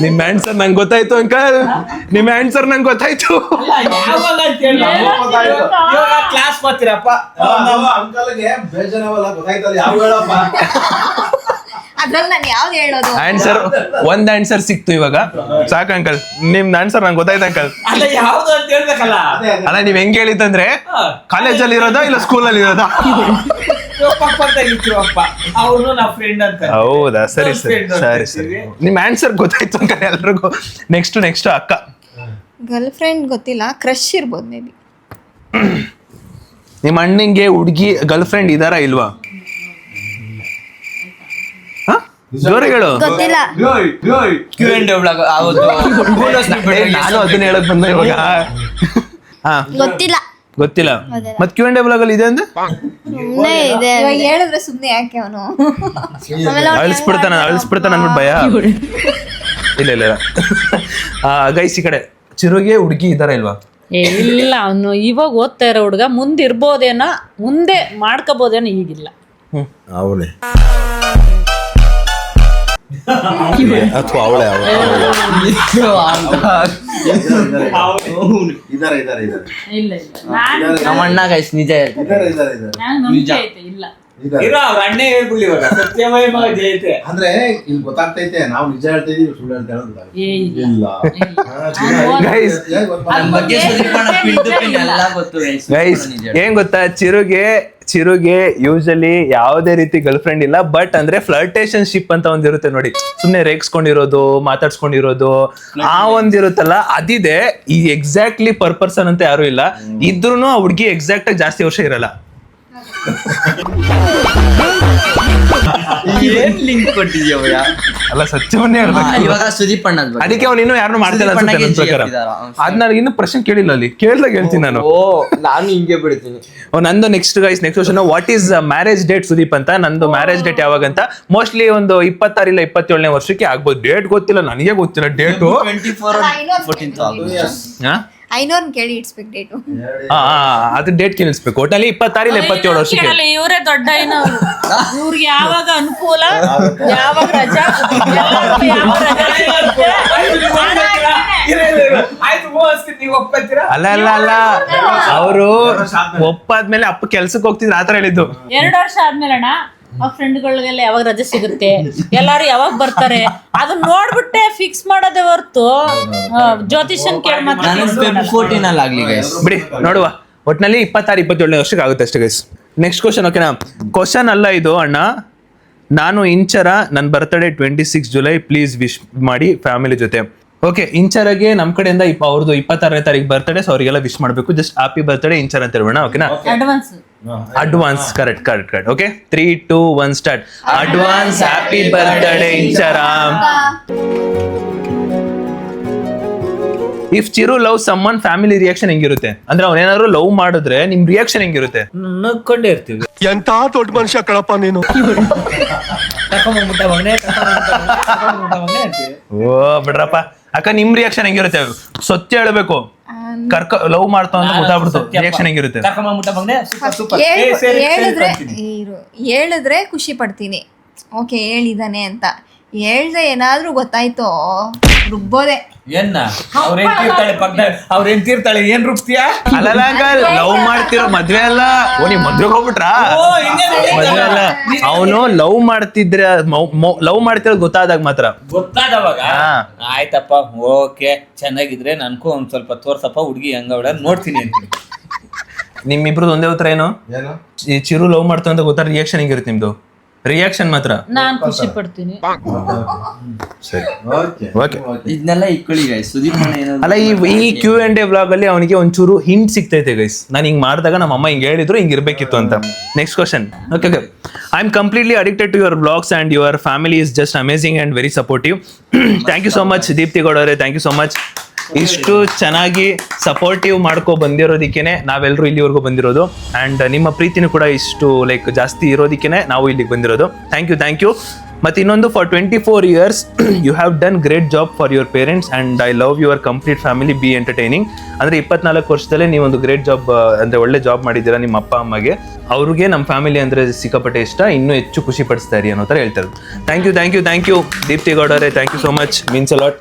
ನಿಮ್ ಆನ್ಸರ್ ನಂಗೆ ಗೊತ್ತಾಯ್ತು ಅಂಕಲ್, ನಿಮ್ ಆನ್ಸರ್ ನಂಗೆ ಗೊತ್ತಾಯ್ತು. ಕ್ಲಾಸ್ ಮಾಡ್ತೀರಪ್ಪ ಅಂಕಲ್ಗೆ ಬೇಜಾರವಲ್ಲ, ಗೊತ್ತಾಯ್ತಲ್ಲ ಯಾವ ಹೇಳಪ್ಪ. ಅದ್ರಲ್ಲಿ ನಾನು ಯಾವ್ದು ಹೇಳೋದು? ಆನ್ಸರ್ ಒಂದ್ ಆನ್ಸರ್ ಸಿಕ್ತು ಇವಾಗ, ಸಾಕು ಅಂಕಲ್. ನಿಮ್ ಆನ್ಸರ್ ನಂಗೆ ಗೊತ್ತಾಯ್ತು ಅಂಕಲ್. ಅಲ್ಲ ಯಾವ್ದು ಅಂತ ಹೇಳ್ಬೇಕಲ್ಲ. ಅಲ್ಲ ನೀವ್ ಹೆಂಗ್ ಹೇಳಿತ್ತಂದ್ರೆ ಕಾಲೇಜಲ್ಲಿ ಇರೋದಾ ಇಲ್ಲ ಸ್ಕೂಲಲ್ಲಿ ಇರೋದಾ? ಅವ್ರು ನಾ ಫ್ರೆಂಡ್ ಅಂತ. ಹೌದಾ, ಸರಿ ಸರಿ. ನಿಮ್ ಆನ್ಸರ್ ಗೊತ್ತಾಯ್ತು ಅಂಕಲ್ ಎಲ್ರಿಗೂ. ನೆಕ್ಸ್ಟ್ ಅಕ್ಕ. ಗರ್ಲ್ ಫ್ರೆಂಡ್ ಗೊತ್ತಿಲ್ಲ, ಕ್ರಶ್ ಇರ್ಬೋದು ಮೇ ಬಿ. ನಿಮ್ಮ ಅಣ್ಣಂಗೆ ಹುಡುಗಿ ಗರ್ಲ್ ಫ್ರೆಂಡ್ ಇದಾರಾ ಇಲ್ವಾ? ಜೋರಾಗಿ ಹೇಳು. ಗೊತ್ತಿಲ್ಲ. Q&A ಒಳಗ ನಾನು ಅದನ್ನ ಹೇಳಕ್ ಬಂದ ಇವಾಗ. ಹಾ ಗೊತ್ತಿಲ್ಲ. ಮತ್ Q&A ಬ್ಲಾಗ್ ಅಲ್ಲಿ ಇದೆ ಅಂದ್ರೆ ಇವಾಗ ಹೇಳಿದ್ರೆ ಸುಮ್ನೆ ಯಾಕೆ ಅವನು ಅಳಿಸ್ಬಿಡ್ತಾನ ಅಂದ್ಬಿಟ್ಟು ಭಯ. ಇಲ್ಲ ಗೈಸ್, ಈ ಕಡೆ ಚಿರುಗೆ ಹುಡುಗಿ ಇದಾರ ಇಲ್ವಾ? ಇಲ್ಲ, ಅವನು ಇವಾಗ ಓದ್ತಾ ಇರೋ ಹುಡುಗ ಮುಂದೆ ಇರ್ಬೋದೇನೋ, ಮುಂದೆ ಮಾಡ್ಕೋಬೋದೇನೋ, ಈಗಿಲ್ಲ. ಅವಳೆ ಅಥವಾ ಅವಳೆ ಇದಾರೆ ಇಲ್ಲ ನಮ್ಮ ಅಣ್ಣ ಗೈಸ್ ನಿಜ ಹೇಳ್ತಾರೆ. ಇಲ್ಲ. ಅವ್ರ ಅಣ್ಣ ಹೇಳ್ಬಿಡ್ಲಿ ಇವಾಗ, ಸತ್ಯಮಯ ಜಯತೆ ಅಂದ್ರೆ ಇಲ್ಲಿ ಗೊತ್ತಾಗ್ತೈತೆ, ನಾವು ನಿಜ ಹೇಳ್ತಾ ಇದೀವಿ, ಸುಳ್ಳು ಹೇಳ್ತಾ ಇರೋದು ಇಲ್ಲ. ಗೈಸ್ ನನ್ ಬಗ್ಗೆ ಸುದೀಪಣ್ಣ ಪಿನ್ ಟು ಪಿನ್ ಎಲ್ಲ ಗೊತ್ತು ಗೈಸ್. ಏನ್ ಗೊತ್ತಾ, ಚಿರುಗೆ ಯೂಶಲಿ ಯಾವುದೇ ರೀತಿ ಗರ್ಲ್ ಫ್ರೆಂಡ್ ಇಲ್ಲ. ಬಟ್ ಅಂದ್ರೆ ಫ್ಲರ್ಟೇಷನ್ ಶಿಪ್ ಅಂತ ಒಂದಿರುತ್ತೆ ನೋಡಿ, ಸುಮ್ನೆ ರೇಗ್ಸ್ಕೊಂಡಿರೋದು, ಮಾತಾಡ್ಸ್ಕೊಂಡಿರೋದು, ಆ ಒಂದಿರುತ್ತಲ್ಲ ಅದಿದೆ. ಈ ಎಕ್ಸಾಕ್ಟ್ಲಿ ಪರ್ಸನ್ ಅಂತ ಯಾರು ಇಲ್ಲ. ಇದ್ರೂನು ಆ ಹುಡ್ಗಿ ಎಕ್ಸಾಕ್ಟ್ ಆಗಿ ಜಾಸ್ತಿ ವರ್ಷ ಇರಲ್ಲ. ಏನ್ ಲಿಂಕ್ ಕೊಟ್ಟಿದ್ಯವ? ಅಲ್ಲ ಸತ್ಯವನ್ನೇ ಹೇಳ್ಬೇಕು. ಇವಾಗ ಸುದೀಪಣ್ಣ ಅದಕ್ಕೆ ಅವ್ನು ಇನ್ನೂ ಯಾರನ್ನು ಮಾಡ್ತಿಲ್ಲ ಅನ್ಸುತ್ತೆ ನನ್ನ ಪ್ರಕಾರ. ಅದ್ ನನಗೆ ಇನ್ನೂ ಪ್ರಶ್ನೆ ಕೇಳಿಲ್ಲ, ಅಲ್ಲಿ ಕೇಳ್ದಾಗ ಹೇಳ್ತೀನಿ ನಾನು. ನಾನು ಹಿಂಗೆ ಬಿಡ್ತೀನಿ. ನಂದು next question, what is marriage date Sudeep ಅಂತ. ನಂದು ಮ್ಯಾರೇಜ್ ಡೇಟ್ ಯಾವಾಗ ಅಂತ ಮೋಸ್ಟ್ಲಿ ಒಂದು 26 ಇಲ್ಲ 27ನೇ ವರ್ಷಕ್ಕೆ ಆಗ್ಬೋದು. ಡೇಟ್ ಗೊತ್ತಿಲ್ಲ, ನನಗೆ ಗೊತ್ತಿಲ್ಲ ಡೇಟು. 24 ಐನೋರ್ನ ಕೇಳಿ ಇಡ್ಸ್ಬೇಕು ಡೇಟು. ಅದು ಡೇಟ್ ಕೇಳಿಸ್ಬೇಕು. ಒಟ್ಟಲ್ಲಿ 26 ಇಲ್ಲ 27 ವರ್ಷಕ್ಕೆ. ಇವರೇ ದೊಡ್ಡ ಏನವ್ರು, ಇವ್ರಿಗೆ ಯಾವಾಗ ಅನುಕೂಲ, ಯಾವಾಗ ರಜಾ, ಅಲ್ಲ ಅವರು ಒಪ್ಪಾದ್ಮೇಲೆ ಅಪ್ಪ ಕೆಲ್ಸಕ್ಕೆ ಹೋಗ್ತಿದ್ರು, ಆತರ ಹೇಳಿದ್ದು. 2 ವರ್ಷ ಆದ್ಮೇಲೆ ಅಣ್ಣ ಆ ಫ್ರೆಂಡ್ಗಳಿಗೆಲ್ಲ ಯಾವಾಗ ರಜೆ ಸಿಗುತ್ತೆ, ಎಲ್ಲಾರು ಯಾವಾಗ ಬರ್ತಾರೆ, ಅದನ್ನ ನೋಡ್ಬಿಟ್ಟೆ ಫಿಕ್ಸ್ ಮಾಡೋದೇ ಹೊರ್ತು ಜ್ಯೋತಿಷನ್ ಕೇಳಿ ಮಾತ್ರ 14 ಅಲ್ಲಿ ಆಗ್ಲಿ ಗೈಸ್. ಬಿಡಿ ನೋಡುವ. ಒಟ್ನಲ್ಲಿ 26 27ನೇ ವರ್ಷಕ್ಕೆ ಆಗುತ್ತೆ ಅಷ್ಟೇ ಗೈಸ್. ನೆಕ್ಸ್ಟ್ ಕ್ವಶನ್, ಓಕೆನಾ? ಕ್ವಶನ್ ಅಲ್ಲ ಇದು ಅಣ್ಣ. ನಾನು ಇಂಚರ, ನನ್ನ ಬರ್ತಡೇ 26 ಜುಲೈ, ಪ್ಲೀಸ್ ವಿಶ್ ಮಾಡಿ ಫ್ಯಾಮಿಲಿ ಜೊತೆ. ಓಕೆ, ಇಂಚರಗೆ ನಮ್ಮ ಕಡೆಯಿಂದ ಅವ್ರದ್ದು 26ನೇ ತಾರೀಕು ಬರ್ತಡೇ, ಸೊ ಅವರಿಗೆಲ್ಲ ವಿಶ್ ಮಾಡಬೇಕು. ಜಸ್ಟ್ ಹ್ಯಾಪಿ ಬರ್ತ್ಡೇ ಇಂಚರ್ ಅಂತ ಹೇಳ್ಬೋಣ, ಓಕೆನಾ? Advance correct. Okay, 3 2 1 start. Advance happy birthday Inchara. If Chiru love summon, family reaction ಹೆಂಗಿರುತ್ತೆ? ಅಂದ್ರೆ ಅವನೇನಾದ್ರು ಲವ್ ಮಾಡಿದ್ರೆ ನಿಮ್ ರಿಯಾಕ್ಷನ್ ಹೆಂಗಿರುತ್ತೆ? ನಗ್ಕೊಂಡೇ ಇರ್ತೀವಿ. ಎಂತ ದೊಡ್ಡ ಮನುಷ್ಯ ಕಣಪ್ಪ ನೀನು. ಓ ಬಿಡ್ರಪ್ಪ. ಅಕ್ಕ, ನಿಮ್ ರಿಯಾಕ್ಷನ್ ಹೆಂಗಿರುತ್ತೆ? ಸತ್ಯ ಹೇಳ್ಬೇಕು. ಲವ್ ಮಾಡ್ತಾ ಅಂತ ಗೊತ್ತಾಗ್ಬಿಡ್ತು, ರಿಯಾಕ್ಷನ್ ಹೆಂಗಿರುತ್ತೆ? ಹೇಳಿದ್ರೆ ಖುಷಿ ಪಡ್ತೀನಿ, ಓಕೆ ಹೇಳಿದಾನೆ ಅಂತ. ಹೇಳ್ದೆ ಏನಾದ್ರೂ ಗೊತ್ತಾಯ್ತೋ ರುಬ್ಬೋದೆ. ಅವ್ರೇನ್ ತೀರ್ತಾಳೆ, ಏನ್ ರುಬ್ತೀಯಾ? ಅಲ್ಲ ಲವ್ ಮಾಡ್ತಿರೋ ಮದ್ವೆ ಅಲ್ಲ. ಓ, ನೀವ್ ಮದ್ವೆಗೆ ಹೋಗ್ಬಿಟ್ರಾ? ಮದ್ವೆ ಅಲ್ಲ, ಅವನು ಲವ್ ಮಾಡ್ತಿರೋದು ಗೊತ್ತಾದಾಗ ಮಾತ್ರ. ಗೊತ್ತಾದವಾಗ ಆಯ್ತಪ್ಪ, ಓಕೆ ಚೆನ್ನಾಗಿದ್ರೆ ನನ್ಗೂ ಒಂದ್ ಸ್ವಲ್ಪ ತೋರ್ಸಪ್ಪ ಹುಡುಗಿ ಹಂಗವಳ ನೋಡ್ತೀನಿ ಅಂತೀನಿ. ನಿಮ್ಮಿಬ್ರದ್ದು ಒಂದೇ ಉತ್ತರ ಏನು? ಈ ಚಿರು ಲವ್ ಮಾಡ್ತಾ ಅಂತ ಗೊತ್ತಾರ ರಿಯಾಕ್ಷನ್ ಹೆಂಗಿರುತ್ತೆ ನಿಮ್ದು? ರಿಯಾಕ್ಷನ್ ಮಾತ್ರ. ನಾನ್ ಖುಷಿ ಪಡ್ತೀನಿ. ಸರಿ ಓಕೆ. ಇದನ್ನೆಲ್ಲ ಇಟ್ಕೊಳ್ಳಿ ಗೈಸ್. ಸುದೀಪ್ ಅಣ್ಣ ಏನಾದ್ರು ಅಲ್ಲ ಈ Q&A ಬ್ಲಾಗ್ ಅಲ್ಲಿ ಅವನಿಗೆ ಒಂಚೂರು ಹಿಂಟ್ ಸಿಗ್ತೈತೆ ಗೈಸ್. ನಾನು ಹಿಂಗ್ ಮಾಡಿದಾಗ ನಮ್ಮ ಅಮ್ಮ ಹಿಂಗ್ ಹೇಳಿದ್ರು ಹಿಂಗ್ ಇರ್ಬೇಕಿತ್ತು ಅಂತ. Next question. Okay I am completely addicted to your blogs and your family is just amazing and very supportive. Thank you so much Deepti Gowda ಅವರೇ, ಥ್ಯಾಂಕ್ ಯು ಸೋ ಮಚ್. ಇಷ್ಟು ಚೆನ್ನಾಗಿ ಸಪೋರ್ಟಿವ್ ಮಾಡ್ಕೊ ಬಂದಿರೋದಕ್ಕೇನೆ ನಾವೆಲ್ಲರೂ ಇಲ್ಲಿವರೆಗೂ ಬಂದಿರೋದು. ಆ್ಯಂಡ್ ನಿಮ್ಮ ಪ್ರೀತಿನೂ ಕೂಡ ಇಷ್ಟು ಲೈಕ್ ಜಾಸ್ತಿ ಇರೋದಕ್ಕೇನೆ ನಾವು ಇಲ್ಲಿಗೆ ಬಂದಿರೋದು. Thank you. ಮತ್ತು ಇನ್ನೊಂದು, for 24 years you have done great job for your parents and I love your complete family, be entertaining. ಅಂದರೆ 24 ವರ್ಷದಲ್ಲೇ ನೀವೊಂದು ಗ್ರೇಟ್ ಜಾಬ್ ಅಂದರೆ ಒಳ್ಳೆ ಜಾಬ್ ಮಾಡಿದ್ದೀರಾ ನಿಮ್ಮ ಅಪ್ಪ ಅಮ್ಮಗೆ. ಅವ್ರಿಗೆ ನಮ್ಮ ಫ್ಯಾಮಿಲಿ ಅಂದರೆ ಸಿಕ್ಕಾಪಟ್ಟೆ ಇಷ್ಟ, ಇನ್ನೂ ಹೆಚ್ಚು ಖುಷಿ ಪಡಿಸ್ತಾ ಇರಿ ಅನ್ನೋ ಥರ ಹೇಳ್ತಾರೆ. ಥ್ಯಾಂಕ್ ಯು ದೀಪ್ತಿ ಗೌಡ ಅವರೇ, thank you so much. Means a lot.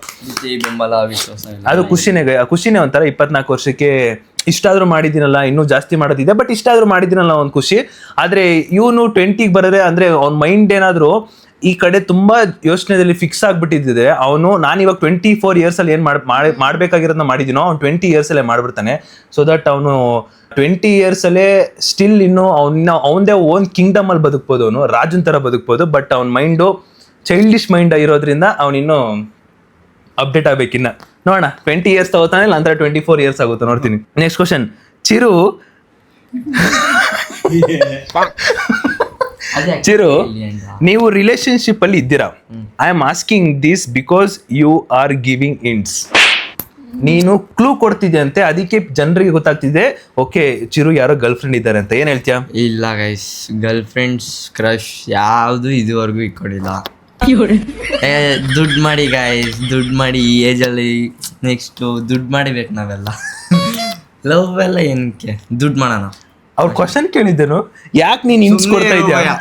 ಬೆಂಬಲ ವಿಶ್ವಾಸ ಅದು ಖುಷಿನೇ ಒಂಥರ 24 ವರ್ಷಕ್ಕೆ ಇಷ್ಟಾದರೂ ಮಾಡಿದ್ದೀನಲ್ಲ, ಇನ್ನೂ ಜಾಸ್ತಿ ಮಾಡೋದಿದೆ, ಬಟ್ ಇಷ್ಟಾದರೂ ಮಾಡಿದ್ದೀನಲ್ಲ ಒಂದು ಖುಷಿ. ಆದರೆ ಇವನು 20ಗೆ ಬರೋದೇ ಅಂದರೆ ಅವ್ನ ಮೈಂಡ್ ಏನಾದರೂ ಈ ಕಡೆ ತುಂಬ ಯೋಚನೆಯಲ್ಲಿ ಫಿಕ್ಸ್ ಆಗಿಬಿಟ್ಟಿದ್ದಿದೆ. ಅವನು ನಾನು ಇವಾಗ 24 years ಏನು ಮಾಡಬೇಕಾಗಿರೋದನ್ನ ಮಾಡಿದ್ದೀನೋ ಅವ್ನು 20 years ಮಾಡಿಬಿಡ್ತಾನೆ. ಸೊ ದಟ್ ಅವನು 20 years ಸ್ಟಿಲ್ ಇನ್ನೂ ಅವನದೇ ಓನ್ ಕಿಂಗ್ಡಮಲ್ಲಿ ಬದುಕ್ಬೋದು, ಅವನು ರಾಜನ್ ಥರ ಬದುಕ್ಬೋದು. ಬಟ್ ಅವ್ನ ಮೈಂಡು ಚೈಲ್ಡಿಶ್ ಮೈಂಡ್ ಇರೋದ್ರಿಂದ ಅವನಿನ್ನೂ ಅಪ್ಡೇಟ್ ಆಗ್ಬೇಕಿನ್ನ. ನೋಡೋಣ 20 years ತಗೋತಾನೆ, ಇಲ್ಲ ನಂತರ 24 years ಆಗುತ್ತೆ, ನೋಡ್ತೀನಿ. Next question. ಚಿರು ನೀವು ರಿಲೇಶನ್ಶಿಪ್ ಅಲ್ಲಿ ಇದ್ದೀರಾ? I am asking this because you are giving hints. ನೀನು ಕ್ಲೂ ಕೊಡ್ತಿದ್ದೆ, ಅದಕ್ಕೆ ಜನರಿಗೆ ಗೊತ್ತಾಗ್ತಿದೆ ಓಕೆ ಚಿರು ಯಾರೋ ಗರ್ಲ್ ಫ್ರೆಂಡ್ ಇದ್ದಾರೆ ಅಂತ. ಏನ್ ಹೇಳ್ತೀಯಾ? ಇಲ್ಲ ಗೈಸ್, ಗರ್ಲ್ ಫ್ರೆಂಡ್ಸ್ ಕ್ರಶ್ ಯಾವುದು ಇದುವರೆಗೂ ಇಕ್ಕೊಂಡಿಲ್ಲ. ದುಡ್ಡು ಮಾಡಿ ಗೈಸ್, ದುಡ್ಡು ಮಾಡಿ ಈ ಏಜಲ್ಲಿ ನೆಕ್ಸ್ಟ್ ದುಡ್ಡು ಮಾಡಿಬೇಕು ನಾವೆಲ್ಲ. ಲವ್ ಎಲ್ಲ ಏನಕ್ಕೆ ದುಡ್ಡು ಮಾಡೋಣ. ಅವ್ರ ಕ್ವಶನ್ ಕೇಳಿದ್ದೇನು, ಯಾಕೆ ನೀನು ಹಿಂಟ್ಸ್ ಕೊಡ್ತಾ ಇದೆಯಾ?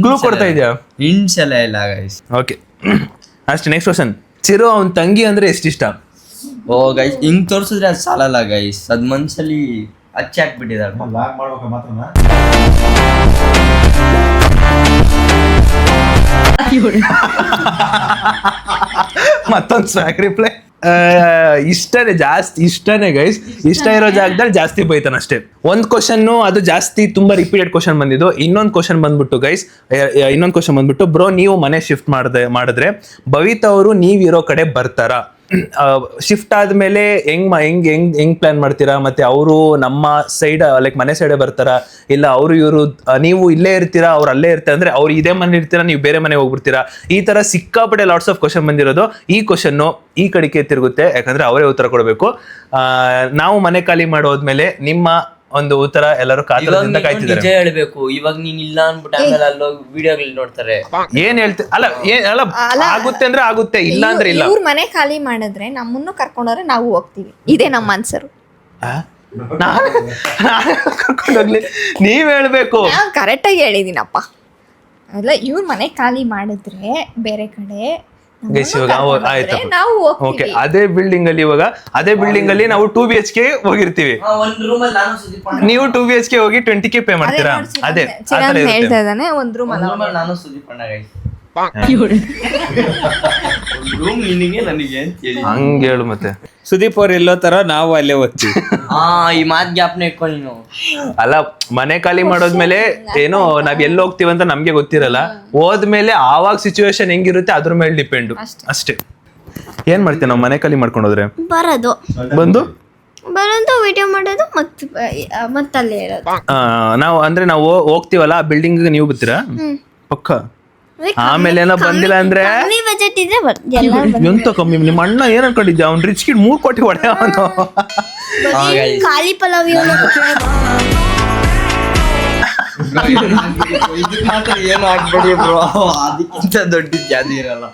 ಕ್ಲೂ ಕೊಡ್ತಾ ಇದೆಯಾ? ಹಿಂಟ್ಸ್ ಎಲ್ಲ ಇಲ್ಲ ಗೈಸ್. ಓಕೆ ಅಷ್ಟೇ. Next question. ಚಿರು ಅವನ ತಂಗಿ ಅಂದ್ರೆ ಎಷ್ಟಿಷ್ಟ? ಓ ಗೈಸ್, ಹಿಂಗ್ ತೋರ್ಸಿದ್ರೆ ಅದು ಸಾಲಲ್ಲ ಗೈಸ್, ಅದ್ ಮನ್ಸಲ್ಲಿ ಹಚ್ಚಿ ಹಾಕ್ಬಿಟ್ಟಿದ್ದಾರೆ. ಮತ್ತೊಂದು ಸ್ವ್ಯಾಗ್ ರಿಪ್ಲೈ. ಇಷ್ಟನೇ ಗೈಸ್, ಇಷ್ಟ ಇರೋ ಜಾಗದಲ್ಲಿ ಜಾಸ್ತಿ ಬೈತಾನ ಅಷ್ಟೇ. ಒಂದ್ ಕ್ವಶನ್ ಅದು ಜಾಸ್ತಿ ತುಂಬಾ ರಿಪೀಟೆಡ್ ಕ್ವಶನ್ ಬಂದಿದ್ದು. ಇನ್ನೊಂದು ಕ್ವಶನ್ ಬಂದ್ಬಿಟ್ಟು ಬ್ರೋ, ನೀವು ಮನೆ ಶಿಫ್ಟ್ ಮಾಡಿದ್ರೆ ಭವಿತ್ ಅವರು ನೀವಿರೋ ಕಡೆ ಬರ್ತಾರಾ? ಶಿಫ್ಟ್ ಆದ್ಮೇಲೆ ಹೆಂಗ್ ಪ್ಲಾನ್ ಮಾಡ್ತೀರಾ? ಮತ್ತೆ ಅವರು ನಮ್ಮ ಸೈಡ್ ಲೈಕ್ ಮನೆ ಸೈಡೇ ಬರ್ತಾರಾ, ಇಲ್ಲ ಇವರು ನೀವು ಇಲ್ಲೇ ಇರ್ತೀರಾ, ಅವ್ರು ಅಲ್ಲೇ ಇರ್ತಾರೆ, ಅಂದ್ರೆ ಅವ್ರು ಇದೇ ಮನೆ ಇರ್ತೀರಾ, ನೀವು ಬೇರೆ ಮನೆಗೆ ಹೋಗ್ಬಿಡ್ತೀರಾ? ಈ ತರ ಸಿಕ್ಕಾಪಟ್ಟೆ ಲಾಟ್ಸ್ ಆಫ್ ಕ್ವಶನ್ ಬಂದಿರೋದು. ಈ ಕ್ವಶನ್ ಈ ಕಡೆಗೆ ತಿರುಗುತ್ತೆ, ಯಾಕಂದ್ರೆ ಅವರೇ ಉತ್ತರ ಕೊಡಬೇಕು. ನಾವು ಮನೆ ಖಾಲಿ ಮಾಡೋದ್ಮೇಲೆ ನಿಮ್ಮ ಒಂದು ಉತ್ತರ ಎಲ್ಲರೂ ಕಾತರದಿಂದ ಕಾಯ್ತಿದ್ದಾರೆ. ನಿಜ ಹೇಳ್ಬೇಕು, ಇವಾಗ ನೀನ್ ಇಲ್ಲ ಅನ್ಬಿಟ್ಟು ಆಮೇಲೆ ಅಲ್ಲೋಗಿ ವಿಡಿಯೋಗಳು ನೋಡ್ತಾರೆ. ಏನ್ ಹೇಳ್ತೀವಿ? ಅಲ್ಲ ಆಗುತ್ತೆ ಅಂದ್ರೆ ಆಗುತ್ತೆ, ಇಲ್ಲ ಅಂದ್ರೆ ಇಲ್ಲ. ಇವ್ರ ಮನೆ ಖಾಲಿ ಮಾಡಿದ್ರೆ ನಮ್ಮನ್ನು ಕರ್ಕೊಂಡವ್ರೆ ನಾವು ಹೋಗ್ತೀವಿ, ಇದೇ ನಮ್ಮ ಆನ್ಸರು. ಕರ್ಕೊಂಡೋಗ್ಲಿ, ನೀವ್ ಹೇಳ್ಬೇಕು. ಕರೆಕ್ಟಾಗಿ ಹೇಳಿದೀನಪ್ಪ. ಅಲ್ಲ, ಇವ್ರ ಮನೆ ಖಾಲಿ ಮಾಡಿದ್ರೆ ಬೇರೆ ಕಡೆ ನಾವು ಓಕೆ, ಅದೇ ಬಿಲ್ಡಿಂಗ್ ಅಲ್ಲಿ ನಾವು 2 BHK ಹೋಗಿರ್ತೀವಿ, ನೀವು 2 BHK ಹೋಗಿ 20K ಪೇ ಮಾಡ್ತೀರಾ? ಅದೇ ಹೇಳ್ತಾ ಇದ್ದಾನೆ. ಒಂದ್ ರೂಮ್ ನಾನು ಸುದೀಪ್ ಅಣ್ಣ ಗೈಸ್. ಹಂಗ ಹೇಳು. ಮತ್ತೆ ಸುದೀಪ್ ಅವ್ರು ಎಲ್ಲೋ ತರ ನಾವು ಅಲ್ಲೇ ಹೋಗ್ತೀವಿ. ಈ ಮಾತ್ ಗ್ಯಾಪ್ನ ಇಟ್ಕೊಂಡು ನೀನು. ಅಲ್ಲ, ಮನೆ ಖಾಲಿ ಮಾಡೋದ್ಮೇಲೆ ಏನೋ ನಾವ್ ಎಲ್ಲಿ ಹೋಗ್ತೀವಿ ಅಂತ ನಮ್ಗೆ ಗೊತ್ತಿರಲ್ಲ. ಹೋದ್ಮೇಲೆ ಆವಾಗ ಸಿಚುವೇಶನ್ ಹೆಂಗಿರುತ್ತೆ ಅದ್ರ ಮೇಲೆ ಡಿಪೆಂಡ್ ಅಷ್ಟೇ. ಏನ್ ಮಾಡ್ತೀವಿ ನಾವು ಮನೆ ಖಾಲಿ ಮಾಡ್ಕೊಂಡೋದ್ರೆ? ಬಂದು ವಿಡಿಯೋ ಮಾಡೋದು ಮತ್ತಲ್ಲೇ ಇರೋದು. ನಾವು ಹೋಗ್ತೀವಲ್ಲ ಆ ಬಿಲ್ಡಿಂಗ್ ನೀವು ಬರ್ತೀರಾ ಪಕ್ಕ? ಆಮೇಲೆ ಏನೋ ಬಂದಿಲ್ಲ ಅಂದ್ರೆ ಎಂತ ಕಮ್ಮಿ? ನಿಮ್ಮ ಅಣ್ಣ ಏನ್ ಅನ್ಕೊಂಡಿದ್ದೆ? ಅವ್ನು ರಿಚ್ ಕಿಡ್ 3 ಕೋಟಿ ಹೊಡೆ ಅವನು. ಖಾಲಿ ಪಲಾವ್ ಏನು ಆಗ್ಬೇಡಿ ಬ್ರೋ, ಅದಕ್ಕಿಂತ ದೊಡ್ಡದು ಯಾವ್ದು ಇರಲ್ಲ.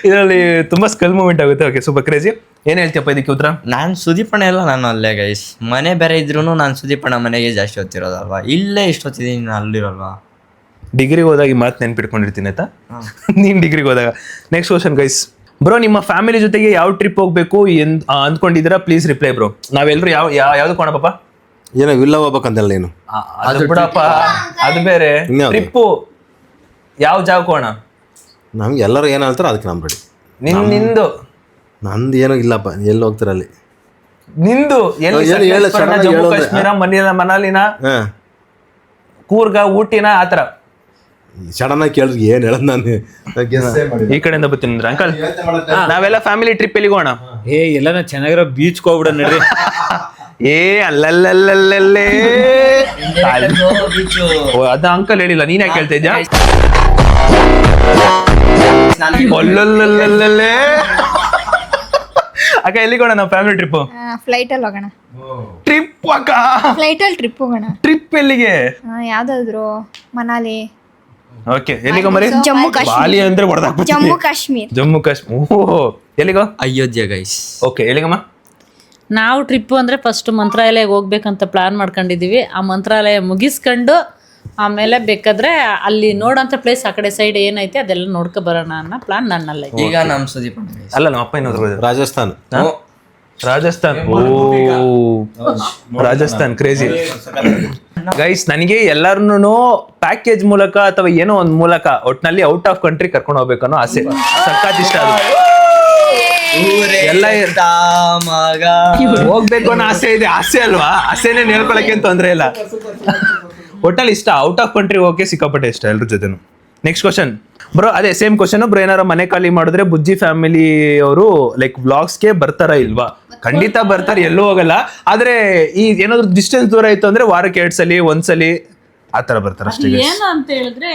ಇದರಲ್ಲಿ ತುಂಬಾ ಸ್ಕಲ್ ಮೂಮೆಂಟ್ ಆಗುತ್ತೆ. Okay, super crazy. ಏನ್ ಹೇಳ್ತೀಯಪ್ಪ ಇದಕ್ಕೆ ಉತ್ತರ? ನಾನು ಸುದೀಪಣ್ಣ ಎಲ್ಲ ನಾನು ಅಲ್ಲೇ ಗೈಸ್. ಮನೆ ಬೇರೆ ಇದ್ರು ನಾನು ಸುದೀಪಣ್ಣ ಮನೆಗೆ ಜಾಸ್ತಿ ಹೊತ್ತಿರೋದಲ್ವಾ, ಇಲ್ಲೇ ಇಷ್ಟೊತ್ತಿದ್ದೀನಿ, ಅಲ್ಲಿರಲ್ವಾ. ಡಿಗ್ರಿಗೆ ಹೋದಾಗ ಈ ಮಾತು ನೆನ್ಪಿಟ್ಕೊಂಡಿರ್ತೀನಿ ಆಯ್ತಾ? ನೀನ್ ಡಿಗ್ರಿಗೆ ಹೋದಾಗ. Next question guys. ಬ್ರೋ, ನಿಮ್ಮ ಫ್ಯಾಮಿಲಿ ಜೊತೆಗೆ ಯಾವ ಟ್ರಿಪ್ ಹೋಗ್ಬೇಕು ಅಂದ್ಕೊಂಡಿದ್ದೀರಾ? Please reply bro. ನಾವೆಲ್ಲರೂ ಯಾವ್ದು ಕೋಣ ಪಾಪ? ಏನೋ ವಿಲ್ಲ ಹೋಗ್ಬೇಕಂತಲ್ಲ ನೀನು? ಅದು ಬಿಡಪ್ಪ, ಅದು ಬೇರೆ. ಟ್ರಿಪ್ಪು ಯಾವ ಜಾಗ ಕೋಣ? ನಮ್ಗೆ ಎಲ್ಲರೂ ಏನು ಹೇಳ್ತಾರೋ ಅದಕ್ಕೆ ನಮ್ಮ ರೆಡಿ. ನಿಂದು ನಂದು ಏನೋ ಇಲ್ಲಪ್ಪ. ಎಲ್ಲಿ ಹೋಗ್ತೀರ ಅಲ್ಲಿ? ನಿಂದು ಜಮ್ಮು ಕಾಶ್ಮೀರ, ಮನಾಲಿನ, ಕೂರ್ಗ, ಊಟಿನ, ಆತರ ಸಡನ್ ಆಗಿ ಕೇಳಿದ್ರೆ ಏನ್ ಹೇಳೋದು ನಾನು ಗೆಸ್ಸೇ ಮಾಡಿ ಈ ಕಡೆಯಿಂದ ಬರ್ತೀನಿ ಅಂದ್ರೆ ಅಂಕಲ್ ನಾವೆಲ್ಲ ಫ್ಯಾಮಿಲಿ ಟ್ರಿಪ್ ಎಲ್ಲಿಗೆ ಹೋಗೋಣ? ಎಲ್ಲಾನ ಚೆನ್ನಾಗಿರೋ ಬೀಚ್ ಹೋಗ್ಬಿಡ ನಡ್ರಿ. ಅಲ್ಲಲ್ಲೇ ಅದ ಅಂಕಲ್ ಹೇಳಿಲ್ಲ, ನೀನ್ ಯಾಕೆ ಹೇಳ್ತಾ ಇದ್ಯಾ? ಅಲ್ಲಲ್ಲೇ ಅಕ್ಕ ಎಲ್ಲಿಗೆ ಹೋಗೋಣ ನಾವು ಫ್ಯಾಮಿಲಿ ಟ್ರಿಪ್? ಫ್ಲೈಟ್ ಅಲ್ಲಿ ಹೋಗೋಣ. ಟ್ರಿಪ್ ಅಕ್ಕ? ಫ್ಲೈಟ್ ಅಲ್ಲಿ ಟ್ರಿಪ್ ಹೋಗೋಣ. ಟ್ರಿಪ್ ಎಲ್ಲಿಗೆ? ಯಾವ್ದಾದ್ರು ಮನಾಲಿ. ಓಕೆ ಎಲ್ಲಿಗೋ ಮರಿ? ಜಮ್ಮು ಕಾಶ್ಮೀರ್. ಬಾಲಿ ಅಂದ್ರೆ ಹೊಡೆದಾಕ್ಬಿಡ್ತೀನಿ. ಜಮ್ಮು ಕಾಶ್ಮೀರ್. ಜಮ್ಮು ಕಾಶ್ಮೀರ್. ಓಹೋ ಎಲ್ಲಿಗೋ? ಅಯೋಧ್ಯ ಗೈಸ್. ಓಕೆ ಎಲ್ಲಿಗಮ್ಮ? ನಾವು ಟ್ರಿಪ್ಪು ಅಂದರೆ ಫಸ್ಟ್ ಮಂತ್ರಾಲಯಕ್ಕೆ ಹೋಗ್ಬೇಕಂತ ಪ್ಲಾನ್ ಮಾಡ್ಕೊಂಡಿದ್ದೀವಿ. ಆ ಮಂತ್ರಾಲಯ ಮುಗಿಸ್ಕೊಂಡು ಆಮೇಲೆ ಬೇಕಾದ್ರೆ ಅಲ್ಲಿ ನೋಡೋಂಥ ಪ್ಲೇಸ್ ಆ ಕಡೆ ಸೈಡ್ ಏನೈತೆ ಅದೆಲ್ಲ ನೋಡ್ಕೊ ಬರೋಣ ಅನ್ನೋ ಪ್ಲಾನ್ ನನ್ನಲ್ಲ. ಈಗ ನಮ್ಮ ಸುದೀಪ್ ಅಲ್ಲ ನಮ್ಮ ಅಪ್ಪ ಇನ್ನೊಂದು ರಾಜಸ್ಥಾನ್. ರಾಜಸ್ಥಾನ್. ಓ ರಾಜಸ್ಥಾನ್ ಕ್ರೇಜಿ ಗೈಸ್. ನನಗೆ ಎಲ್ಲಾರನು ಪ್ಯಾಕೇಜ್ ಮೂಲಕ ಅಥವಾ ಏನೋ ಒಂದ್ ಮೂಲಕ ಒಟ್ನಲ್ಲಿ ಔಟ್ ಆಫ್ ಕಂಟ್ರಿ ಕರ್ಕೊಂಡು ಹೋಗ್ಬೇಕು ಅನ್ನೋ ಆಸೆ. ಸಖತ್ ಇಷ್ಟ ಅದು. ಎಲ್ಲ ಹೋಗ್ಬೇಕು ಅನ್ನೋ ಆಸೆ ಇದೆ. ಆಸೆ ಅಲ್ವಾ? ಆಸೆನೇ ಹೇಳ್ಕೊಳಕ್ಕೆ ಅಂತ ತೊಂದ್ರೆ ಇಲ್ಲ. ಒಟ್ಟಲ್ಲಿ ಇಷ್ಟ. ಔಟ್ ಆಫ್ ಕಂಟ್ರಿ ಹೋಗಕ್ಕೆ ಸಿಕ್ಕಾಪಟ್ಟೆ ಇಷ್ಟ ಎಲ್ರ ಜೊತೆನು. ನೆಕ್ಸ್ಟ್ ಕ್ವಶನ್ ಬ್ರೋ, ಅದೇ ಸೇಮ್ ಕ್ವಶನ್ ಬ್ರೋ. ಏನಾರ ಮನೆ ಖಾಲಿ ಮಾಡಿದ್ರೆ ಬುಜ್ಜಿ ಫ್ಯಾಮಿಲಿ ಅವರು ಲೈಕ್ ವ್ಲಾಗ್ಸ್ಗೆ ಬರ್ತಾರ ಇಲ್ವಾ? ಖಂಡಿತ ಬರ್ತಾರೆ, ಎಲ್ಲೂ ಹೋಗಲ್ಲ. ಆದ್ರೆ ಈ ಏನಾದ್ರು ಡಿಸ್ಟೆನ್ಸ್ ದೂರ ಇತ್ತು ಅಂದ್ರೆ ವಾರಕ್ಕೆ 2 ಸಲ 1 ಸಲ ಆ ತರ ಬರ್ತಾರೆ ಅಷ್ಟೇ. ಏನು ಅಂತ ಹೇಳಿದ್ರೆ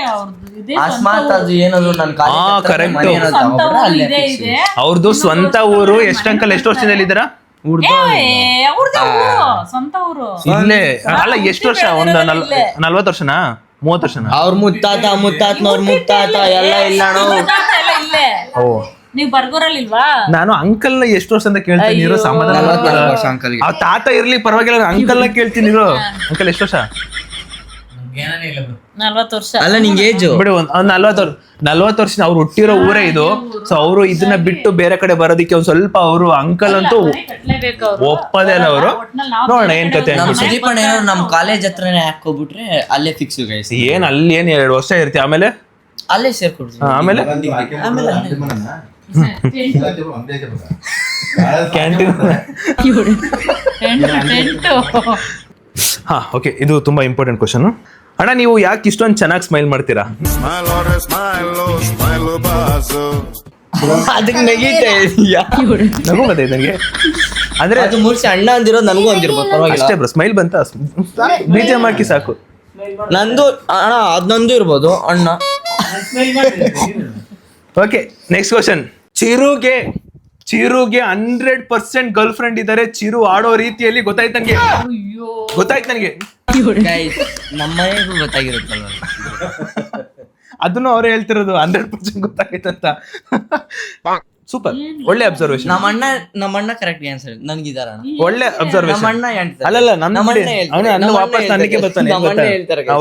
ಅಸ್ಮಾತ್ ಅದು ಏನಾದ್ರು ನನ್ನ ಕರೆಕ್ಟ್. ಅವ್ರದ್ದು ಸ್ವಂತ ಊರು. ಎಷ್ಟು ಅಂಕಲ್ ಎಷ್ಟು ವರ್ಷದಲ್ಲಿ ಇದ್ದೀರಾ? ಸ್ವಂತ ಊರು ಇಲ್ಲೇ ಅಲ್ಲ. ಎಷ್ಟು ವರ್ಷ? ಒಂದು 40 ವರ್ಷನಾ 30 ವರ್ಷನಾ? ಅವ್ರ ಮುತ್ತಾತನವ್ರ ಮುತ್ತಾತ ಎಲ್ಲ ಇಲ್ಲ. ಇಲ್ಲೇ ನೀವ್ ಬರ್ಗೋರಲ್ಲಿಲ್ವಾ? ನಾನು ಅಂಕಲ್ ನ ಎಷ್ಟು ವರ್ಷ ಅಂತ ಕೇಳ್ತೀನಿ ಇರೋ. ಸಮಾಧಾನ. ಆ ತಾತ ಇರ್ಲಿ ಪರವಾಗಿಲ್ಲ, ಅಂಕಲ್ ನ ಕೇಳ್ತೀನಿ ಇರೋ. ಅಂಕಲ್ ಎಷ್ಟು ವರ್ಷ? 40 ವರ್ಷ. ಅಲ್ಲ ನಿಂಗೆ ಏಜ್ ಬಿಡು. ಒಂದ್ 40 ವರ್ಷ. ಅವ್ರು ಹುಟ್ಟಿರೋ ಊರೇ ಇದು. ಸೊ ಅವರು ಇದನ್ನ ಬಿಟ್ಟು ಬೇರೆ ಕಡೆ ಬರೋದಿಕ್ಕೆ ಒಂದ್ ಸ್ವಲ್ಪ ಅವರು ಅಂಕಲ್ ಅಂತೂ ಒಪ್ಪದೇ ಇಲ್ಲ ಅವರು. ನೋಡೋಣ ಏನ್ ಕತೆ. ನಮ್ ಸುದೀಪ್ ಅಣ್ಣ ಏನೋ ನಮ್ ಕಾಲೇಜ್ ಹತ್ರನೇ ಹಾಕೋಬಿಟ್ರೆ ಅಲ್ಲೇ ಫಿಕ್ಸ್ ಗೈಸ್. ಏನ್ ಅಲ್ಲಿ ಏನ್ 2 ವರ್ಷ ಇರ್ತಿ, ಆಮೇಲೆ ಅಲ್ಲೇ ಸೇರ್ಕೊಡ್ತೀವಿ. ಆಮೇಲೆ ಕ್ಯಾಂಟೀನ್. ಹಾ ಓಕೆ, ಇದು ತುಂಬಾ ಇಂಪಾರ್ಟೆಂಟ್ ಕ್ವಶನ್. ಅಣ್ಣ ನೀವು ಯಾಕೆ ಇಷ್ಟೊಂದು ಚೆನ್ನಾಗಿ ಸ್ಮೈಲ್ ಮಾಡ್ತೀರಾ? ಅದಕ್ಕೆ ನೆಗಿತಾ ಇದೀಯಾ? ನಗು ಬರ್ತೈತೆ ನನಗೆ. ಅಂದ್ರೆ ಅದು ಮುಗಿಸಿ ಅಣ್ಣ ಅಂದಿರೋದು ನನಗೂ ಅಂದಿರ್ಬೋದು, ಪರವಾಗಿಲ್ಲ. ಅಷ್ಟೇ ಬ್ರೋ, ಸ್ಮೈಲ್ ಬಂತ BGM ಹಾಕಿ ಸಾಕು. ನಂದು ಅಣ್ಣ ಅದ್ ನಂದು ಇರ್ಬೋದು ಅಣ್ಣ. Okay next question. ಚಿರುಗೆ 100% ಗರ್ಲ್ ಫ್ರೆಂಡ್ ಇದ್ದಾರೆ. ಚಿರು ಆಡೋ ರೀತಿಯಲ್ಲಿ ಗೊತ್ತಾಯ್ತು ನನಗೆ. ನಮ್ಮ ಮನೆಗೂ ಗೊತ್ತಾಗಿರುತ್ತಲ್ವ. ಅದನ್ನು ಅವರೇ ಹೇಳ್ತಿರೋದು 100% ಗೊತ್ತಾಗೈತಂತ. ಸೂಪರ್, ಒಳ್ಳೆ ಅಬ್ಸರ್ವೇಷನ್. ನಮ್ಮ ಅಣ್ಣ ಕರೆಕ್ಟ್ ಆನ್ಸರ್ ನನ್ಗಿದಾರ. ಒಳ್ಳೆ ಅಬ್ಸರ್ವೇಷನ್. ನಮ್ಮ ಅಣ್ಣ ಹೇಳ್ತಾರೆ. ಅಲ್ಲಲ್ಲ ನನ್ನ ವಾಪಸ್ ನನಗೆ ಬರ್ತಾನೆ.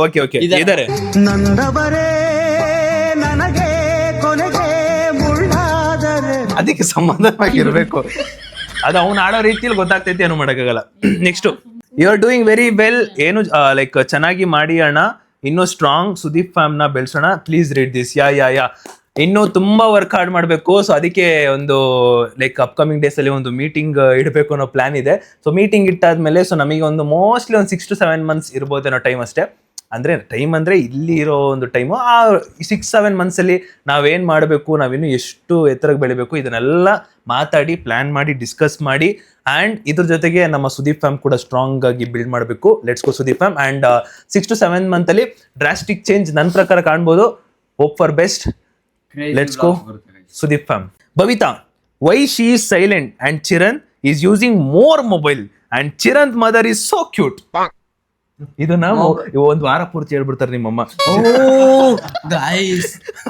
ಓಕೆ ಓಕೆ ಇದಾರೆ. ಅದಕ್ಕೆ ಸಮಾಧಾನವಾಗಿರ್ಬೇಕು. ಅದು ಅವ್ನು ಆಡೋ ರೀತಿಯಲ್ಲಿ ಗೊತ್ತಾಗ್ತೈತಿ, ಏನು ಮಾಡೋಕ್ಕಾಗಲ್ಲ. Next, you are doing very well. ಏನು ಲೈಕ್ ಚೆನ್ನಾಗಿ ಮಾಡಿ ಅಣ್ಣ, ಇನ್ನೂ ಸ್ಟ್ರಾಂಗ್ ಸುದೀಪ್ ಫ್ಯಾಮ್ ನ ಬೆಳೆಸೋಣ. Please read this. ಯಾ ಇನ್ನೂ ತುಂಬಾ ವರ್ಕ್ ಹಾರ್ಡ್ ಮಾಡಬೇಕು. ಸೊ ಅದಕ್ಕೆ ಒಂದು ಲೈಕ್ ಅಪ್ಕಮಿಂಗ್ ಡೇಸ್ ಅಲ್ಲಿ ಒಂದು ಮೀಟಿಂಗ್ ಇಡಬೇಕು ಅನ್ನೋ ಪ್ಲಾನ್ ಇದೆ. ಸೊ ಮೀಟಿಂಗ್ ಇಟ್ಟಾದ್ಮೇಲೆ ಸೊ ನಮಗೆ ಒಂದು ಮೋಸ್ಟ್ಲಿ ಒಂದು 6 to 7 months ಇರ್ಬೋದೇನೋ ಟೈಮ್ ಅಷ್ಟೇ. ಟೈಮ್ ಅಂದರೆ ಇಲ್ಲಿ ಇರೋ ಒಂದು ಟೈಮು. ಆ 6-7 months ಅಲ್ಲಿ ನಾವೇನು ಮಾಡಬೇಕು, ನಾವಿನ್ನು ಎಷ್ಟು ಎತ್ತರಕ್ಕೆ ಬೆಳಿಬೇಕು, ಇದನ್ನೆಲ್ಲ ಮಾತಾಡಿ ಪ್ಲ್ಯಾನ್ ಮಾಡಿ ಡಿಸ್ಕಸ್ ಮಾಡಿ. ಆ್ಯಂಡ್ ಇದ್ರ ಜೊತೆಗೆ ನಮ್ಮ ಸುದೀಪ್ ಫ್ಯಾಮ್ ಕೂಡ ಸ್ಟ್ರಾಂಗ್ ಆಗಿ ಬಿಲ್ಡ್ ಮಾಡಬೇಕು. Let's go Sudeep fam. And 6 to 7 months ಅಲ್ಲಿ ಡ್ರಾಸ್ಟಿಕ್ ಚೇಂಜ್ ನನ್ನ ಪ್ರಕಾರ ಕಾಣ್ಬೋದು. Hope for best. Let's go Sudeep fam. Bhavita, why she is silent and Chiran is using more mobile and Chiran mother is so cute. ಇದನ್ನ ಒಂದ್ ವಾರ ಪೂರ್ತಿ ಹೇಳ್ಬಿಡ್ತಾರೆ ನಿಮ್ಮಮ್ಮ. ಗೈಸ್,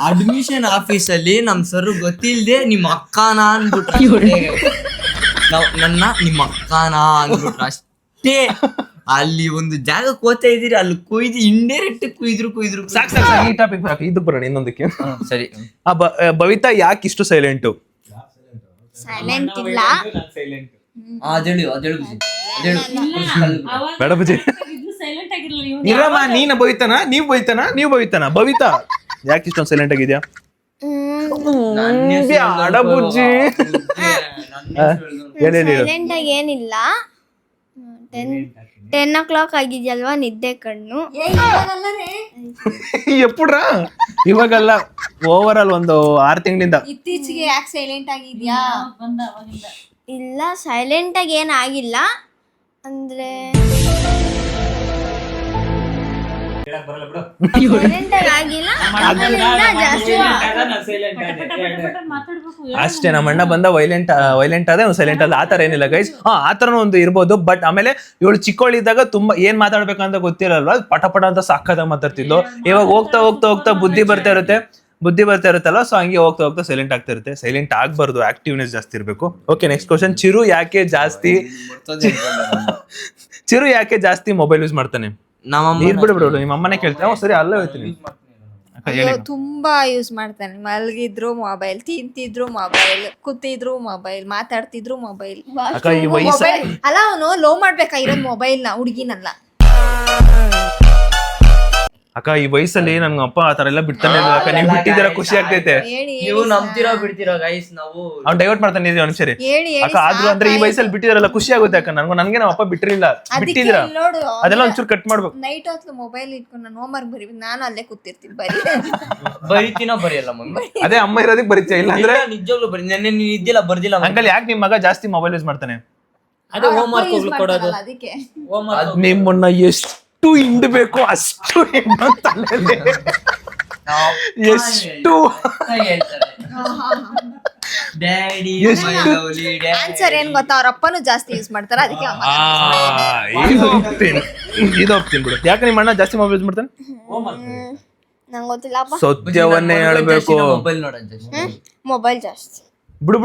ಅಡ್ಮಿಷನ್ ಆಫೀಸ್ ಅಲ್ಲಿ ನಮ್ ಸರ್ ಗೊತ್ತಿಲ್ದೆ ನಿಮ್ಮ ಅಕ್ಕನ ಅನ್ಬಿಟ್ರೆ, ನನ್ನ ನಿಮ್ಮ ಅಕ್ಕನ ಅನ್ಬಿಟ್ರು ಅಷ್ಟೇ. ಅಲ್ಲಿ ಒಂದು ಜಾಗಕ್ಕೆ ಹೋಗ್ತಾ ಇದೀರಿ, ಅಲ್ಲಿ ಕೊಯ್ದು ಇಂಡೈರೆಕ್ಟ್ ಕುಯ್ದ್ರು. ಸಾಕು ಈ ಟಾಪಿಕ್ ಸಾಕು. ಇದಕ್ಕೆ ಬರೋಣ ಇನ್ನೊಂದಕ್ಕೆ. ಸರಿ. ಭವಿತಾ ಯಾಕೆ ಇಷ್ಟು ಸೈಲೆಂಟು? ಸೈಲೆಂಟ್ ಇಲ್ಲ. ಬೇಡ ಬುಜಿ ಇರಮ್ಮ. ನೀನ ಬೈತಾನ, ನೀವು ಬೈತಾನ. ಭವಿತಾ ಯಾಕೆ ಇಷ್ಟೊಂದು ಸೈಲೆಂಟ್ ಆಗಿದ್ಯಾ? ಸೈಲೆಂಟ್ ಆಗಿ ಏನಿಲ್ಲ, 10 ಆಗಿದೆಯಲ್ವಾ ನಿದ್ದೆ ಕಣ್ಣು. ಎಪ್ಪುಡ್ರಾ ಇವಾಗಲ್ಲ ಓವರ್ ಆಲ್ ಒಂದು 6 ತಿಂಗಳಿಂದ. ಇತ್ತೀಚೆಗೆ ಯಾಕೆ ಸೈಲೆಂಟ್ ಆಗಿದ್ಯಾ? ಇಲ್ಲ ಸೈಲೆಂಟ್ ಆಗಿ ಏನಾಗಿಲ್ಲ ಅಂದ್ರೆ ಸೈಲೆಂಟ್ ಆಗಿ ಆಗಿಲ್ಲ ಜಾಸ್ತಿ ಅಷ್ಟೇ. ನಮ್ಮ ಅಣ್ಣ ಬಂದ ವೈಲೆಂಟ್ ಆದ ಸೈಲೆಂಟ್ ಅಲ್ಲ, ಆತರ ಏನಿಲ್ಲ ಗೈಸ್. ಆತರನೂ ಒಂದು ಇರ್ಬೋದು. ಬಟ್ ಆಮೇಲೆ ಇವಳು ಚಿಕ್ಕವಳಿದ್ದಾಗ ತುಂಬಾ ಏನ್ ಮಾತಾಡ್ಬೇಕಂತ ಗೊತ್ತಿರಲ್ವಾ, ಪಟ ಅಂತ ಸಾಕಾದಾಗ ಮಾತಾಡ್ತಿದ್ಲು. ಇವಾಗ ಹೋಗ್ತಾ ಹೋಗ್ತಾ ಹೋಗ್ತಾ ಬುದ್ಧಿ ಬರ್ತಾ ಇರುತ್ತಲ್ಲ, ಸೊ ಹಂಗೆ ಹೋಗ್ತಾ ಸೈಲೆಂಟ್ ಆಗ್ತಾ ಇರುತ್ತೆ. ಸೈಲೆಂಟ್ ಆಗ್ಬಾರ್ದು, ಆಕ್ಟಿವ್ನೆಸ್ ಜಾಸ್ತಿ ಇರಬೇಕು. Okay, next question. ಚಿರು ಯಾಕೆ ಜಾಸ್ತಿ ಮೊಬೈಲ್ ಯೂಸ್ ಮಾಡ್ತಾನೆ? ಬಿಡು ನಿಮ್ಮ ಅಮ್ಮನೇ ಕೇಳ್ತಾರೆ. ಸರಿ ಅಲ್ಲ ಹೇಳ್ತೀನಿ. ತುಂಬಾ ಯೂಸ್ ಮಾಡ್ತಾನೆ. ಮಲಗಿದ್ರು ಮೊಬೈಲ್, ತಿಂತಿದ್ರು ಮೊಬೈಲ್, ಕೂತಿದ್ರು ಮೊಬೈಲ್, ಮಾತಾಡ್ತಿದ್ರು ಮೊಬೈಲ್. ಅಲ್ಲ ಅವನು ಲೋ ಮಾಡ್ಬೇಕಾಗಿರೋದು ಮೊಬೈಲ್ ನ, ಹುಡುಗಿನಲ್ಲ. ಅಕ್ಕ ಈ ವಯಸ್ಸಲ್ಲಿ ನನ್ ಅಪ್ಪ ಆತರ ಎಲ್ಲ ಬಿಡ್ತಾನೆ. ನೀವು ಬಿಟ್ಟಿದ್ದೀರಾ, ಖುಷಿ ಆಗ್ತೈತೆ. ನೀವು ನಂಬ್ತಿರೋ ಬಿಡ್ತಿರೋ ಗೈಸ್, ನಾವು ಅವ್ನು ಡೈವರ್ಟ್ ಮಾಡ್ತಾನೆ ಒಂದ್ಸರಿ ಅಕ್ಕ. ಆದ್ರೂ ಅಂದ್ರೆ ಈ ವಯಸ್ಸಲ್ಲಿ ಬಿಟ್ಟಿದಾರಲ್ಲ ಖುಷಿ ಆಗುತ್ತೆ ಅಕ್ಕ. ನನ್ಗೆ ನಮ್ಮ ಅಪ್ಪ ಬಿಟ್ಟಿರಲಿಲ್ಲ, ಬಿಟ್ಟಿದ್ರ ಅದೆಲ್ಲ ಒಂಚೂರು ಕಟ್ ಮಾಡ್ಬೇಕು. ನೈಟ್ ಹೊತ್ತು ಮೊಬೈಲ್ ಇಟ್ಕೊಂಡು ನಾನು ಹೋಮ್ವರ್ಕ್ ಬರೀಬೇಕು, ನಾನು ಅಲ್ಲೇ ಕೂತಿರ್ತೀನಿ ಬರಿತೀನೋ ಬರೆಯಲ್ಲ ಮಮ್ಮಿ. ಅದೇ ಅಮ್ಮ ಇರೋದಕ್ಕೆ ಬರೀತೀಯ, ಇಲ್ಲ ಅಂದ್ರೆ ನಿಜವಾಗ್ಲೂ ಬರೀ ನೆನ್ನೆ ನೀನ್ ಇದ್ದಿಲ್ಲ ಬರ್ದಿಲ್ಲ. ಅಂಕಲ್ ಯಾಕೆ ನಿಮ್ ಮಗ ಜಾಸ್ತಿ ಮೊಬೈಲ್ ಯೂಸ್ ಮಾಡ್ತಾನೆ? ಅದೇ ಹೋಮ್ವರ್ಕ್ ಕೊಡೋದು. ಅದಕ್ಕೆ ನಿಮ್ಮನ್ನ ಎಷ್ಟು ಹಿಂಡ್ಬೇಕು ಅಷ್ಟು ಎಷ್ಟು ಆನ್ಸರ್ ಏನ್ ಗೊತ್ತಾ, ಅವ್ರ ಅಪ್ಪನು ಜಾಸ್ತಿ ಯೂಸ್ ಮಾಡ್ತಾರ, ಅದಕ್ಕೆ ಇದು ಹೋಗ್ತೀನಿ ಬಿಡು. ಯಾಕೆ ನಿಮ್ಮ ಅಣ್ಣ ಜಾಸ್ತಿ ಮೊಬೈಲ್ ಯೂಸ್ ಮಾಡ್ತಾನೆ? ನಂಗೆ ಗೊತ್ತಿಲ್ಲಪ್ಪ. ಸತ್ಯವನ್ನೇ ಹೇಳ್ಬೇಕು. ಮೊಬೈಲ್ ನೋಡೋದು ಮೊಬೈಲ್ ಜಾಸ್ತಿ. ಬಿಡು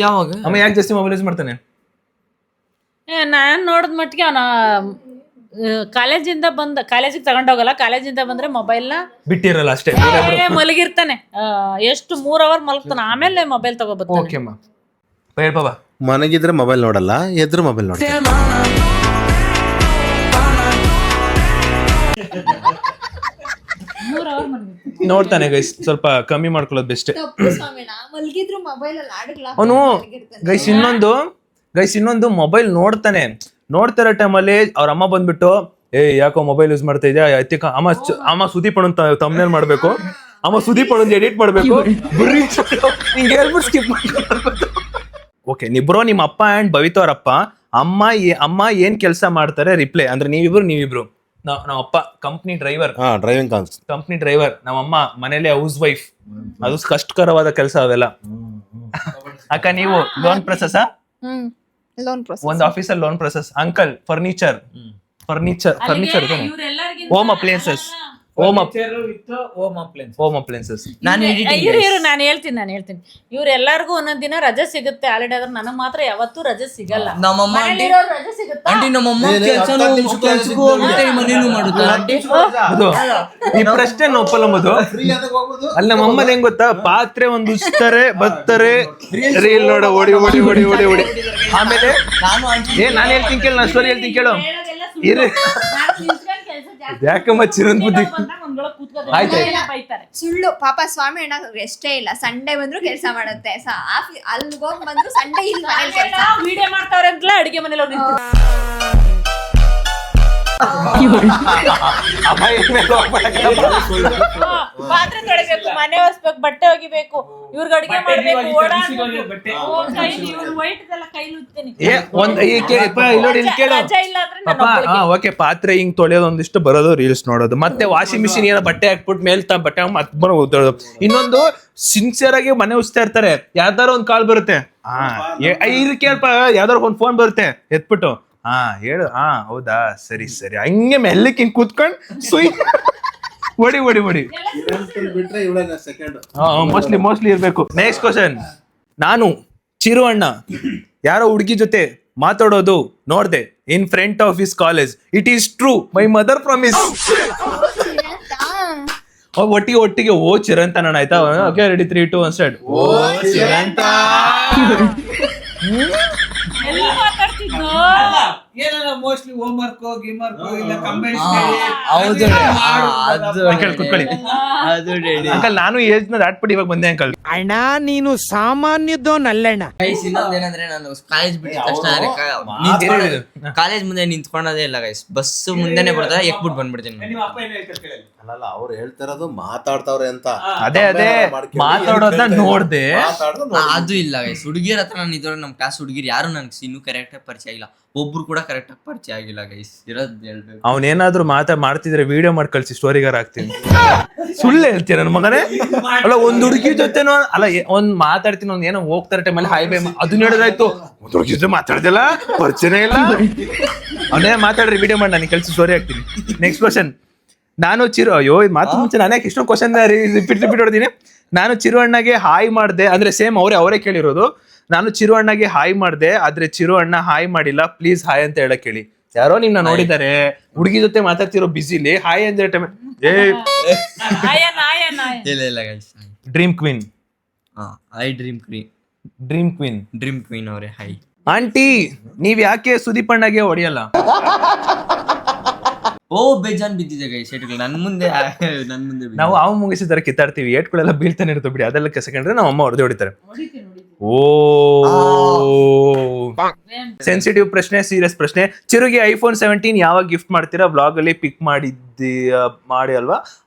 ಯಾವಾಗ ಅಮ್ಮ ಯಾಕೆ ಜಾಸ್ತಿ ಮೊಬೈಲ್ ಯೂಸ್ ಮಾಡ್ತಾನೆ? ನಾನು ನೋಡಿದ ಮಟ್ಟಿಗೆ ಅವನ ಕಾಲೇಜಿಗೆ ತಗೊಂಡೋಗಲ್ಲ, ಕಾಲೇಜಿಂದ ಬಂದ್ರೆ ಮೊಬೈಲ್ನ ಬಿಟ್ಟಿರಲ್ಲ ಅಷ್ಟೇ, ಮಲಗಿರ್ತಾನೆ. ಎಷ್ಟು 3 ಅವರ್ ಮಲಗ್ತಾನೆ, ಆಮೇಲೆ ಮೊಬೈಲ್ ತಗೋಬರ್ತಾನೆ. ಓಕೆ ಅಮ್ಮ ಹೇಳ ಬಾಬಾ. ಮನಗಿದ್ರೆ ಮೊಬೈಲ್ ನೋಡಲ್ಲ, ಎದ್ರು ಮೊಬೈಲ್ ನೋಡ್ತಾರೆ. ನೋಡ್ತಾನೆ ಗೈಸ್, ಸ್ವಲ್ಪ ಕಮ್ಮಿ ಮಾಡ್ಕೊಳ್ಳೋದು ಬೆಸ್ಟ್. ಮಲಗಿದ್ರು ಮೊಬೈಲ್ ಅಲ್ಲಿ ಆಡಲ್ಲ ಅವನು ಗೈಸ್ ಇನ್ನೊಂದು ಮೊಬೈಲ್ ನೋಡ್ತಿರೋ ಟೈಮಲ್ಲಿ ಅವ್ರ ಅಮ್ಮ ಬಂದ್ಬಿಟ್ಟು ಯಾಕೋ ಮೊಬೈಲ್ ಯೂಸ್ ಮಾಡ್ತಾ ಇದೆಯಾ, ಅಮ್ಮ ಸುದೀಪ್ ಅಣ್ಣ ತಮ್ನೇಲ್ ಮಾಡ್ಬೇಕು, ಅಮ್ಮ ಸುದೀಪ್ ಅಣ್ಣ ಎಡಿಟ್ ಮಾಡ್ಬೇಕು, ಹಿಂಗೆ ಹೇಳ್ಬಿಟ್ಟು ಸ್ಕಿಪ್ ಮಾಡ್ಬೇಕು. ಓಕೆ, ನಿಮ್ಮ ಅಪ್ಪ ಅಂಡ್ ಭವಿತ್ ಅವರಪ್ಪ ಅಮ್ಮ ಏನ್ ಕೆಲಸ ಮಾಡ್ತಾರೆ ರಿಪ್ಲೈ ಅಂದ್ರೆ ನೀವಿಬ್ರು. ನಮ್ಮ ಅಪ್ಪ ಕಂಪ್ನಿ ಡ್ರೈವರ್, ಕಂಪ್ನಿ ಡ್ರೈವರ್. ನಮ್ಮಮ್ಮ ಮನೇಲಿ ಹೌಸ್ ವೈಫ್. ಅದು ಕಷ್ಟಕರವಾದ ಕೆಲಸ ಅವೆಲ್ಲ. ಅಕ್ಕ ನೀವು ಲೋನ್ ಪ್ರೊಸೆಸ್, ಒಂದು ಆಫೀಸಲ್ಲಿ loan process. Uncle furniture home appliances. ನಾನು ಹೇಳ್ತೀನಿ ಇವ್ರೆಲ್ಲರಿಗೂ ಒಂದೊಂದ್ ದಿನ ರಜೆ ಸಿಗುತ್ತೆ ಆಲ್ರೆಡಿ, ಆದ್ರೆ ನನಗ್ ಮಾತ್ರ ಯಾವತ್ತೂ ರಜೆ ಸಿಗಲ್ಲ. ನಮ್ಮಮ್ಮ ರಜೆ ಸಿಗುತ್ತಾ? ಈ ಪ್ರಶ್ನೆ ಒಪ್ಪಲಂಬುದು ಅಲ್ಲಿ ನಮ್ಮಮ್ಮದ ಹೆಂಗ್ ಗೊತ್ತಾ, ಪಾತ್ರೆ ಒಂದು ಉಚ್ತಾರೆ ಬರ್ತಾರೆ, ರೀಲ್ ನೋಡ ಓಡಿ ಆಮೇಲೆ ನಾನು ಹೇಳ್ತೀನಿ ಕೇಳು, ನಾನು ಸ್ಟೋರಿ ಹೇಳ್ತೀನಿ ಕೇಳು. ಯಾಕಮ್ಮ ಚಿರಂದ್ ಬುದ್ಧಿ ಸುಳ್ಳು. ಪಾಪ ಸ್ವಾಮಿ ಅಣ್ಣ ಎಷ್ಟೇ ಇಲ್ಲ, ಸಂಡೇ ಬಂದ್ರು ಕೆಲಸ ಮಾಡುತ್ತೆ, ಅಲ್ಲಿ ಹೋಗಿ ಬಂದ್ರು ಸಂಡೇ ಇಲ್ಲಿ ಮನೇಲಿ ಕೆಲಸ. ವಿಡಿಯೋ ಮಾಡ್ತಾವ್ರೆ ಅಂತಲೇ ಅಡಿಗೆ ಮನೇಲಿ ಹೋಗಿ ಪಾತ್ರೆ ತೊಳಿಬೇಕು, ಮನೆ ಒರೆಸ್ಬೇಕು, ಬಟ್ಟೆ ಒಗಿಬೇಕು, ಇವ್ರಿಗೆ ಅಡಿಗೆ ಮಾಡ್ಬೇಕು, ಓಕೆ. ಪಾತ್ರೆ ಹಿಂಗ್ ತೊಳೆಯೋದು ಒಂದಿಷ್ಟು ಬರೋದು, ರೀಲ್ಸ್ ನೋಡೋದು, ಮತ್ತೆ ವಾಷಿಂಗ್ ಮಿಷಿನ್ ಏನೋ ಬಟ್ಟೆ ಹಾಕ್ಬಿಟ್ಟು ಮೇಲ್ ಬಟ್ಟೆ ಓದೋದು. ಇನ್ನೊಂದು ಸಿನ್ಸಿಯರ್ ಆಗಿ ಮನೆ ಉಚ್ತಾ ಇರ್ತಾರೆ, ಯಾವ್ದಾರ ಒಂದ್ ಕಾಲ್ ಬರುತ್ತೆ, ಕೇಳ್ಪ ಯಾವ್ದಾರ ಒಂದ್ ಫೋನ್ ಬರುತ್ತೆ, ಎತ್ಬಿಟ್ಟು ಹೇಳು, ಹೌದಾ ಸರಿ ಹಂಗೆ ಮೆಲ್ಲಕ್ಕೆ ಹಿಂಗ್ ಕೂತ್ಕೊಂಡ್ ಸುಯ್ ಓಡಿ ಮೋಸ್ಟ್ಲಿ ಇರ್ಬೇಕು. Next question. ನಾನು ಚಿರು ಅಣ್ಣ ಯಾರೋ ಹುಡುಗಿ ಜೊತೆ ಮಾತಾಡೋದು ನೋಡ್ದೆ in front of his college. It is true, my mother promise. ಒಟ್ಟಿಗೆ ಓ ಚಿರಂತ ಅಣ್ಣ, ಆಯ್ತಾ? Okay, ready, 3, 2, 1 start. ಓ ಚಿರಂತ ಮೋಸ್ಟ್ಲಿ ಹೋಮ್ ವರ್ಕ್ ಇಲ್ಲ ಹೌದು ಅದು ಅಂಕಲ್ ಕುತ್ಕೊಳ್ಳಿ ಅದು ರೆಡಿ ಅಂಕಲ್ ನಾನು ಏಜ್ ನ ದಾಟ್ಬಿಟ್ಟು ಇವಾಗ ಬಂದೆ ಅಂಕಲ್. ಅಣ್ಣ ನೀನು ಸಾಮಾನ್ಯದೋನಲ್ಲಣ್ಣ. ಗೈಸ್ ಇನ್ನೊಂದೇನಂದ್ರೆ ನಾನು ಕಾಲೇಜ್ ಬಿಟ್ಟಿದ ತಕ್ಷಣ ಕಾಲೇಜ್ ಮುಂದೆ ನಿಂತ್ಕೊಳ್ಳೋದೇ ಇಲ್ಲ ಗೈಸ್. ಬಸ್ ಮುಂದೆನೆ ಬರ್ತಾರೆ ಎಕ್ಬಿಟ್ಟು ಬಂದ್ಬಿಡ್ತೀನಿ. ಅಲ್ಲ ಅವ್ರು ಹೇಳ್ತಿರೋದು ಮಾತಾಡ್ತಾವ್ರೆ ಅಂತ. ಅದೇ ಮಾತಾಡೋದನ್ನ ನೋಡ್ದೆ. ಅದು ಇಲ್ಲ ಗೈಸ್. ಹುಡುಗಿಯರ ಹತ್ರ ನಾನು ಇದ್ರೆ ನಮ್ಮ ಕ್ಲಾಸ್ ಹುಡುಗಿರು ಯಾರು ನನಗೆ ಇನ್ನೂ ಕರೆಕ್ಟ್ ಆಗಿ ಪರಿಚಯ ಆಗಿಲ್ಲ. ಒಬ್ರು ಕೂಡ ಕರೆಕ್ಟ್ ಆಗಿ ಪರಿಚಯ ಆಗಿಲ್ಲ ಗೈಸ್. ಇರೋದ್ ಹೇಳ್ಬೇಕು. ಅವನೇನಾದ್ರೂ ಮಾಡ್ತಿದ್ರೆ ವಿಡಿಯೋ ಮಾಡಿ ಕಳ್ಸಿ ಸ್ಟೋರಿಗಾರ ಹಾಕ್ತೀನಿ. ಸುಳ್ಳು ಹೇಳ್ತೀಯ ನನ್ನ ಮಗನೇ? ಅಲ್ಲ ಒಂದ್ ಹುಡುಗಿ ಜೊತೆನೋ ಅಲ್ಲ ಒಂದ್ ಮಾತಾಡ್ತೀನಿ, ಒಂದ್ ಏನೋ ಹೋಗ್ತಾರೆ ಟೈಮಲ್ಲಿ ಹಾಯ್ ಬೈ ಅದನ್ನ ಹೇಳಿದ್ರಾಯ್ತು. ಒಂದ್ ಹುಡುಗಿ ಜೊತೆ ಮಾತಾಡ್ದಿಲ್ಲ, ಪರಿಚಯನೇ ಇಲ್ಲ. ಅವನೇ ಮಾತಾಡ್ರಿ ವಿಡಿಯೋ ಮಾಡಿ ನನಗೆ ಕಳ್ಸಿ ಸ್ಟೋರಿ ಹಾಕ್ತೀನಿ. Next question. ನಾನು ಅಯ್ಯೋ ಮಾತು ಮುಂಚೆ ನಾನೇ ಇಷ್ಟೊಂದು ಕ್ವಶನ್ ರಿಪೀಟ್ ಹೊಡ್ತೀನಿ. ನಾನು ಚಿರು ಅಣ್ಣಗೆ ಹಾಯ್ ಮಾಡಿದೆ ಅಂದ್ರೆ ಸೇಮ್ ಅವರೇ ಕೇಳಿರೋದು. ನಾನು ಚಿರು ಅಣ್ಣಗೆ ಹಾಯ್ ಮಾಡಿದೆ ಆದ್ರೆ ಚಿರು ಅಣ್ಣ ಹಾಯ್ ಮಾಡಿಲ್ಲ, ಪ್ಲೀಸ್ ಹಾಯ್ ಅಂತ ಹೇಳಕ್ ಹೇಳಿ. ಯಾರೋ ನಿಮ್ನ ನೋಡಿದ್ದಾರೆ ಹುಡುಗಿ ಜೊತೆ ಮಾತಾಡ್ತಿರೋ ಬಿಸಿಲಿ ಹಾಯ್ ಅಂದ್ರೆ ಟೈಮ್ ಇಲ್ಲ guys. Dream queen dream queen ಅವರೇ ಹೈ. ಆಂಟಿ ನೀವ್ ಯಾಕೆ ಸುದೀಪ್ ಅಣ್ಣಗೆ ಹೊಡಿಯಲ್ಲ? ಬೇಜಾನ್ ಬಿದ್ದಿದೆ ಗೈಸ್ ಏಟ್ಗಳು ನನ್ ಮುಂದೆ ನಾವು ಅವ್ ಮುಗಿಸಿದಾರೆ ಕಿತ್ತಾಡ್ತೀವಿ, ಏಟ್ಗಳೆಲ್ಲ ಬೀಳ್ತಾನೆ ಇರ್ತವೆ ಬಿಡಿ. ಅದೆಲ್ಲ ಕೆಸಕೊಂಡ್ರೆ ನಮ್ಮ ಅಮ್ಮ ಹೊಡೆದು ಹೊಡಿತಾರೆ. ಓ ಸೆನ್ಸಿಟಿವ್ ಪ್ರಶ್ನೆ, ಸೀರಿಯಸ್ ಪ್ರಶ್ನೆ. ಚಿರುಗೆ ಐಫೋನ್ 17 ಯಾವಾಗ ಗಿಫ್ಟ್ ಮಾಡ್ತೀರಾ? ಬ್ಲಾಗ್ ಅಲ್ಲಿ ಪಿಕ್ ಮಾಡಿ ಅಲ್ವಾ?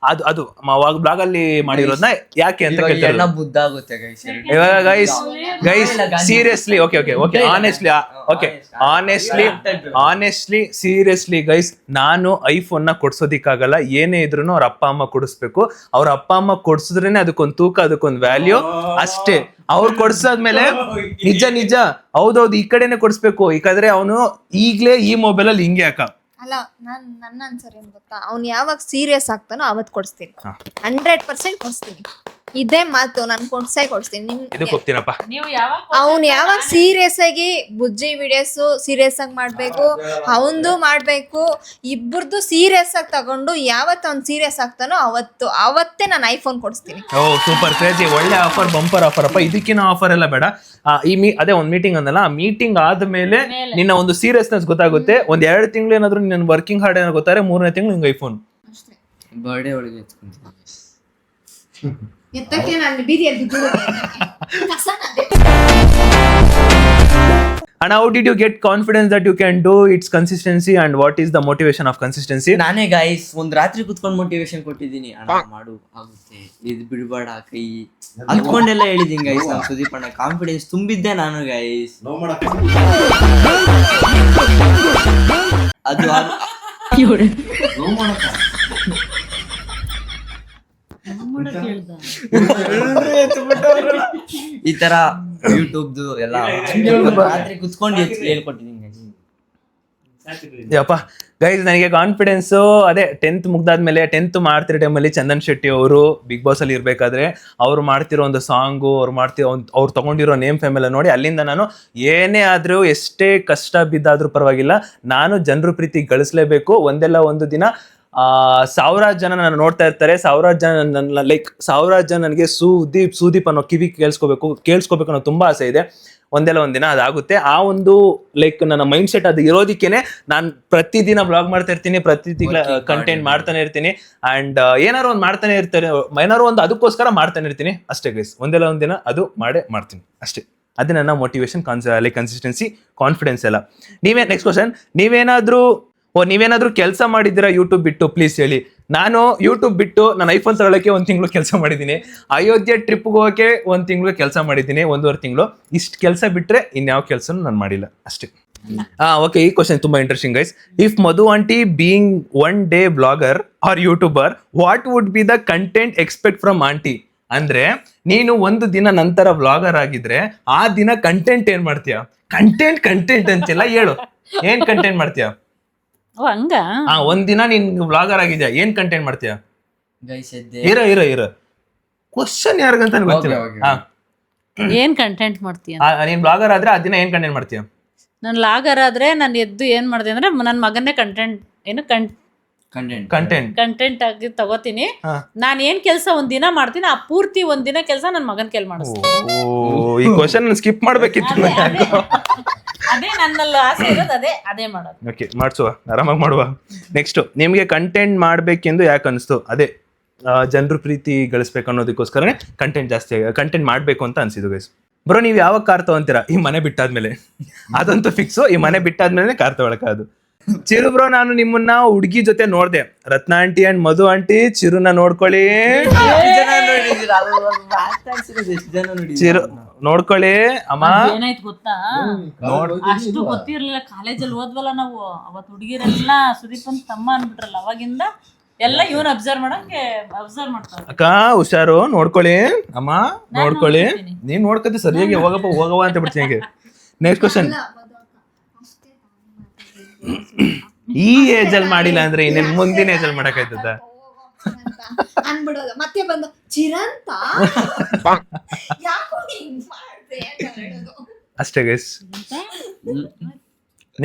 ಅದು ಬ್ಲಾಗ್ ಅಲ್ಲಿ ಮಾಡಿರೋದನ್ನ ಯಾಕೆ ಅಂತ ಕೇಳ್ತಾರೆ. ಬುದ್ಧಾಗುತ್ತೆ ಗೈಸ್. ಇವಾಗ guys seriously honestly seriously guys, ನಾನು ಐಫೋನ್ ನ ಕೊಡ್ಸೋದಿಕ್ಕಾಗಲ್ಲ. ಏನೇ ಇದ್ರು ಅವ್ರ ಅಪ್ಪ ಅಮ್ಮ ಕೊಡಿಸ್ಬೇಕು. ಅವ್ರ ಅಪ್ಪ ಅಮ್ಮ ಕೊಡ್ಸಿದ್ರೇನೆ ಅದಕ್ಕೊಂದು ತೂಕ, ಅದಕ್ಕೊಂದು ವ್ಯಾಲ್ಯೂ ಅಷ್ಟೇ. ಅವ್ರು ಕೊಡ್ಸಾದ್ಮೇಲೆ ನಿಜ ಹೌದೌದು ಈ ಕಡೆನೆ ಕೊಡಿಸ್ಬೇಕು. ಯಾಕಂದ್ರೆ ಅವನು ಈಗ್ಲೇ ಈ ಮೊಬೈಲ್ ಅಲ್ಲಿ ಹಿಂಗೆ ಹಾಕ ಅಲ್ಲ ನನ್ನ ಆನ್ಸರ್ ಏನ್ ಗೊತ್ತಾ, ಅವ್ನು ಯಾವಾಗ ಸೀರಿಯಸ್ ಆಗ್ತಾನೋ ಅವತ್ ಕೊಡಿಸ್ತೀನಿ. 100% ಕೊಡಿಸ್ತೀನಿ. ಇದೇ ಮಾತು, ನಾನು ಕೊಡ್ಸ್ತೀನಿ. ಇದಕ್ಕೆ ಹೋಗ್ತೀನಪ್ಪ. ಅವ್ನು ಯಾವಾಗ ಸೀರಿಯಸ್ ಆಗಿ ಬುಜ್ಜಿ ವಿಡಿಯೋಸ್ ಸೀರಿಯಸ್ ಆಗಿ ಮಾಡ್ಬೇಕು, ಅವಂದು ಮಾಡ್ಬೇಕು, ಇಬ್ಬರದು ಸೀರಿಯಸ್ ಆಗಿ ತಗೊಂಡು ಯಾವತ್ತು ಅವ್ನು ಸೀರಿಯಸ್ ಆಗ್ತಾನೋ ಅವತ್ತೇ ನಾನು ಐಫೋನ್ ಕೊಡಿಸ್ತೀನಿ. ಓ ಸೂಪರ್ ಕ್ರೇಜಿ, ಒಳ್ಳೆ ಆಫರ್, ಬಂಪರ್ ಆಫರ್ ಅಪ್ಪ. ಇದಕ್ಕಿನ ಆಫರ್ ಎಲ್ಲ ಬೇಡ. ಅದೇ ಒಂದ್ ಮೀಟಿಂಗ್ ಅಂದಲ್ಲ, ಆ ಮೀಟಿಂಗ್ ಆದ್ಮೇಲೆ ನಿನ್ನ ಒಂದು ಸೀರಿಯಸ್ನೆಸ್ ಗೊತ್ತಾಗುತ್ತೆ. ಒಂದ್ 2 ತಿಂಗಳು ಏನಾದ್ರು ನಿನ್ನ ವರ್ಕಿಂಗ್ ಹಾರ್ಡ್ ಏನಾದ್ರು ಗೊತ್ತಾರೆ, 3ನೇ ತಿಂಗಳು ನಿಂಗೆ ಐಫೋನ್. ಬರ್ಡೇ ಒಳಗೆ ಎತ್ತಕ್ಕೆ ನಾನು ಬೀದಿಯಲ್ಲಿ And how did you get confidence that you can do its consistency, and what is the motivation of consistency? ನಾನೇ ಗೈಸ್ ಒಂದ್ ರಾತ್ರಿ ಕುತ್ಕೊಂಡು ಮೋಟಿವೇಶನ್ ಕೊಟ್ಟಿದ್ದೀನಿ. ಅಣ್ಣ ಮಾಡು ಆಗುತ್ತೆ, ಇದು ಬಿಡಬೇಡ ಕೈ ಅನ್ಕೊಂಡೆಲ್ಲ ಹೇಳಿದೀನಿ ಗೈಸ್. ನಾನು ಸುದೀಪ್ ಅಣ್ಣ ಕಾನ್ಫಿಡೆನ್ಸ್ ತುಂಬಿದ್ದೆ ನಾನು ಗೈಸ್. ಅದು ಈ ತರ ಯೂಟ್ಯೂಬ್ದು ಎಲ್ಲ ರಾತ್ರಿ ಕುತ್ಕೊಂಡು ಹೇಳ್ಕೊಟ್ಟಿದ್ದೀನಿ ಗೈಸ್. ಯಪ್ಪ ಗೈಸ್, ನನಗೆ ಕಾನ್ಫಿಡೆನ್ಸ್ ಅದೇ 10th ಮುಗ್ದಾದ್ಮೇಲೆ 10th ಮಾಡ್ತಿರೋ ಟೈಮಲ್ಲಿ ಚಂದನ್ ಶೆಟ್ಟಿ ಅವರು ಬಿಗ್ ಬಾಸ್ ಅಲ್ಲಿ ಇರ್ಬೇಕಾದ್ರೆ ಅವ್ರು ಮಾಡ್ತಿರೋ ಒಂದು ಸಾಂಗು, ಅವ್ರು ತಗೊಂಡಿರೋ ನೇಮ್ ಫೇಮ್ ಎಲ್ಲ ನೋಡಿ ಅಲ್ಲಿಂದ ನಾನು ಏನೇ ಆದ್ರೂ ಎಷ್ಟೇ ಕಷ್ಟ ಬಿದ್ದಾದ್ರೂ ಪರವಾಗಿಲ್ಲ, ನಾನು ಜನರ ಪ್ರೀತಿ ಗಳಿಸ್ಲೇಬೇಕು. ಒಂದೆಲ್ಲ ಒಂದು ದಿನ 1000 ಜನ ನನ್ನ ನೋಡ್ತಾ ಇರ್ತಾರೆ, 1000 ಜನ ನನ್ನ ಲೈಕ್ 1000 ಜನ ನನಗೆ ಸುದೀಪ್ ಅನ್ನೋ ಕಿವಿ ಕೇಳಿಸ್ಕೋಬೇಕು ಅನ್ನೋ ತುಂಬಾ ಆಸೆ ಇದೆ. ಒಂದೆಲ್ಲ ಒಂದಿನ ಅದಾಗುತ್ತೆ. ಆ ಒಂದು ಲೈಕ್ ನನ್ನ ಮೈಂಡ್ ಸೆಟ್ ಅದು ಇರೋದಕ್ಕೇನೆ ನಾನು ಪ್ರತಿದಿನ ಬ್ಲಾಗ್ ಮಾಡ್ತಾ ಇರ್ತೀನಿ, ಪ್ರತಿದಿನ ಕಂಟೆಂಟ್ ಮಾಡ್ತಾನೆ ಇರ್ತೀನಿ. ಅಂಡ್ ಏನಾರು ಒಂದು ಮಾಡ್ತಾನೆ ಇರ್ತಾರೆ, ಏನಾರು ಒಂದು ಅದಕ್ಕೋಸ್ಕರ ಮಾಡ್ತಾನೆ ಇರ್ತೀನಿ ಅಷ್ಟೇ ಗೈಸ್. ಒಂದೆಲ್ಲ ಒಂದಿನ ಅದು ಮಾಡ್ತೀನಿ ಅಷ್ಟೇ. ಅದೇ ನನ್ನ ಮೋಟಿವೇಶನ್, ಲೈಕ್ ಕನ್ಸಿಸ್ಟೆನ್ಸಿ, ಕಾನ್ಫಿಡೆನ್ಸ್ ಎಲ್ಲ. ನೆಕ್ಸ್ಟ್ ಕ್ವಶನ್, ನೀವೇನಾದ್ರೂ ಕೆಲಸ ಮಾಡಿದ್ದೀರಾ ಯೂಟ್ಯೂಬ್ ಬಿಟ್ಟು? ಪ್ಲೀಸ್ ಹೇಳಿ. ನಾನು ಯೂಟ್ಯೂಬ್ ಬಿಟ್ಟು ನಾನು ಐಫೋನ್ ತಗೊಳ್ಳೋಕೆ 1 ತಿಂಗಳು ಕೆಲಸ ಮಾಡಿದ್ದೀನಿ. ಅಯೋಧ್ಯೆ ಟ್ರಿಪ್ಗೆ ಹೋಗೋಕೆ 1 ತಿಂಗಳು ಕೆಲಸ ಮಾಡಿದ್ದೀನಿ, 1.5 ತಿಂಗಳು. ಇಷ್ಟು ಕೆಲಸ ಬಿಟ್ರೆ ಇನ್ಯಾವ ಕೆಲಸನೂ ನಾನು ಮಾಡಿಲ್ಲ ಅಷ್ಟೇ. ಓಕೆ, ಈ ಕ್ವಶನ್ ತುಂಬಾ interesting guys. If Madhu aunty being 1 day blogger or YouTuber, what would be the content expect from aunty? ಅಂದ್ರೆ ನೀನು ಒಂದು ದಿನ ನಂತರ ಬ್ಲಾಗರ್ ಆಗಿದ್ರೆ ಆ ದಿನ ಕಂಟೆಂಟ್ ಏನ್ ಮಾಡ್ತೀಯ? ಕಂಟೆಂಟ್ ಅಂತೆಲ್ಲ ಹೇಳು, ಏನ್ ಕಂಟೆಂಟ್ ಮಾಡ್ತೀಯ? ಹಂಗ ಒಂದಿನ ನೀನ್ ಬ್ಲಾಗರ್ ಆಗಿದ್ಯಾ, ಏನ್ ಕಂಟೆಂಟ್ ಮಾಡ್ತೀಯ? ಇರ ಕ್ವಶನ್ ಯಾರಿಗಂತ ಗೊತ್ತಿಲ್ಲ. ಏನ್ ಕಂಟೆಂಟ್ ಮಾಡ್ತೀಯ? ನೀನ್ ಬ್ಲಾಗರ್ ಆದ್ರೆ ಆ ದಿನ ಏನ್ ಕಂಟೆಂಟ್ ಮಾಡ್ತೀಯ? ನಾನು ಲಾಗರ್ ಆದ್ರೆ ನಾನು ಎದ್ದು ಏನ್ ಮಾಡಿದೆ ಅಂದ್ರೆ ನನ್ನ ಮಗನ್ನೇ ಕಂಟೆಂಟ್ ಆಗಿ ತಗೋತೀನಿ. ನಾನು ಏನ್ ಕೆಲಸ ಒಂದಿನ ಮಾಡ್ತೀನಿ, ಆ ಪೂರ್ತಿ ಒಂದಿನ ಕೆಲಸ ನನ್ನ ಮಗನ್ ಕೈಲಿ ಮಾಡಿಸ್ತೀನಿ. ಈ ಕ್ವಶನ್ ಸ್ಕಿಪ್ ಮಾಡ್ಬೇಕಿತ್ತು. ಅದೇ ನನ್ನಲ್ಲಿ ಆಸೆ ಇರೋದು, ಅದೇ ಮಾಡೋದು. ಓಕೆ, ಮಾಡಿಸುವ, ಆರಾಮಾಗಿ ಮಾಡುವ. ನೆಕ್ಸ್ಟ್, ನಿಮಗೆ ಕಂಟೆಂಟ್ ಮಾಡ್ಬೇಕೆಂದು ಯಾಕೆ ಅನಿಸ್ತು? ಅದೇ ಜನರು ಪ್ರೀತಿ ಗಳಿಸ್ಬೇಕು ಅನ್ನೋದಕ್ಕೋಸ್ಕರನೇ ಕಂಟೆಂಟ್ ಮಾಡಬೇಕು ಅಂತ ಅನ್ಸಿದ್ದು ಗೈಸ್. ಬ್ರೋ, ನೀವು ಯಾವಾಗ ಕಾರ್ ತಗೊಂತೀರಾ? ಈ ಮನೆ ಬಿಟ್ಟಾದ್ಮೇಲೆ. ಅದಂತೂ ಫಿಕ್ಸು, ಈ ಮನೆ ಬಿಟ್ಟಾದ್ಮೇಲೆ ಕಾರ್ ತಗೊಳಕಾದು. ಚಿರು ಬ್ರೋ, ನಾನು ನಿಮ್ಮನ್ನ ಹುಡುಗಿ ಜೊತೆ ನೋಡ್ದೆ. ರತ್ನ ಆಂಟಿ ಅಂಡ್ ಮಧು ಆಂಟಿ, ಚಿರುನ ನೋಡ್ಕೊಳ್ಳಿ. ಚಿರು ನೋಡ್ಕೊಳ್ಳಿ ಅಮ್ಮ. ಏನಾಯ್ತು ಗೊತ್ತಾ, ಅಷ್ಟು ಗೊತ್ತಿರ್ಲಿಲ್ಲ. ಕಾಲೇಜಲ್ಲಿ ಓದ್ವಲ್ಲ ನಾವು, ಅವತ್ತು ಹುಡುಗಿರೆಲ್ಲ ಸುದೀಪ್ ಅಂತ ತಮ್ಮ ಅನ್ಬಿಟ್ರಲ್ಲ, ಅವಾಗಿಂದ ಎಲ್ಲ ಇವನ್ ಅಬ್ಸರ್ವ್ ಮಾಡ್ತಾರೆ. ಅಕ್ಕ ಹುಷಾರು, ನೋಡ್ಕೊಳ್ಳಿ ಅಮ್ಮ, ನೋಡ್ಕೊಳ್ಳಿ. ನೀನ್ ನೋಡ್ಕತಿ ಸರಿಯಾಗಿ, ಹೋಗವ ಅಂತ ಬಿಡ್ತೀನಿ. ನೆಕ್ಸ್ಟ್ ಕ್ವಶನ್, ಈ ಏಜ್ ಅಲ್ಲಿ ಮಾಡಿಲ್ಲ ಅಂದ್ರೆ ಇನ್ನೇನ್ ಮುಂದಿನ ಏಜ್ ಅಲ್ಲಿ ಮಾಡಕ್ಕಾಯ್ತದ? ಅನ್ಬಿಡೋದು ಮತ್ತೆ ಬಂದು ಚಿರಂತ ಯಾಕೋ ಹಿಂಗ್ ಮಾಡ್ದೆ ಅಂತ ಹೇಳೋದು. ಅಷ್ಟೇ ಗೈಸ್.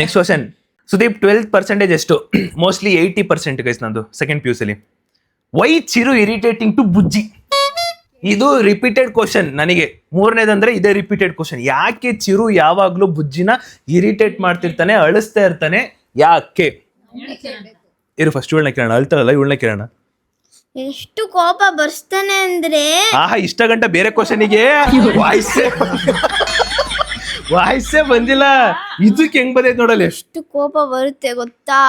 ನೆಕ್ಸ್ಟ್ ಕ್ವಶನ್, ಸುದೀಪ್ 12% ಎಷ್ಟು? Mostly 80% guys. ನಂದು ಸೆಕೆಂಡ್ PUC ಅಲ್ಲಿ. Why Chiru irritating to Bujji? ಇದು ರಿಪೀಟೆಡ್ ಕ್ವಶನ್ ನನಗೆ. ಮೂರನೇದಂದ್ರೆ ಇದೇ ರಿಪೀಟೆಡ್ ಕ್ವಶನ್. ಯಾಕೆ ಚಿರು ಯಾವಾಗ್ಲೂ ಬುಜ್ಜಿನ ಇರಿಟೇಟ್ ಮಾಡ್ತಿರ್ತಾನೆ, ಅಳಿಸ್ತಾ ಇರ್ತಾನೆ, ಯಾಕೆ? ಇರು ಫಸ್ಟ್ ಇವಳನ್ನ ಕೇಳೋಣ. ಅಳ್ತಾಳಲ್ಲ, ಇವಳನ್ನ ಕೇಳೋಣ. ಎಷ್ಟು ಕೋಪ ಬರ್ಸ್ತಾನೆ ಅಂದ್ರೆ ಆಹಾ, ಇಷ್ಟ ಗಂಟ ಬೇರೆ ಕ್ವಶನಿಗೆ ವಾಯ್ಸೇ ಬಂದಿಲ್ಲ. ಇದಕ್ಕೆ ಹೆಂಗ್ ಬಂದೈತೆ ನೋಡಲ್ಲ. ಎಷ್ಟು ಕೋಪ ಬರುತ್ತೆ ಗೊತ್ತಾ?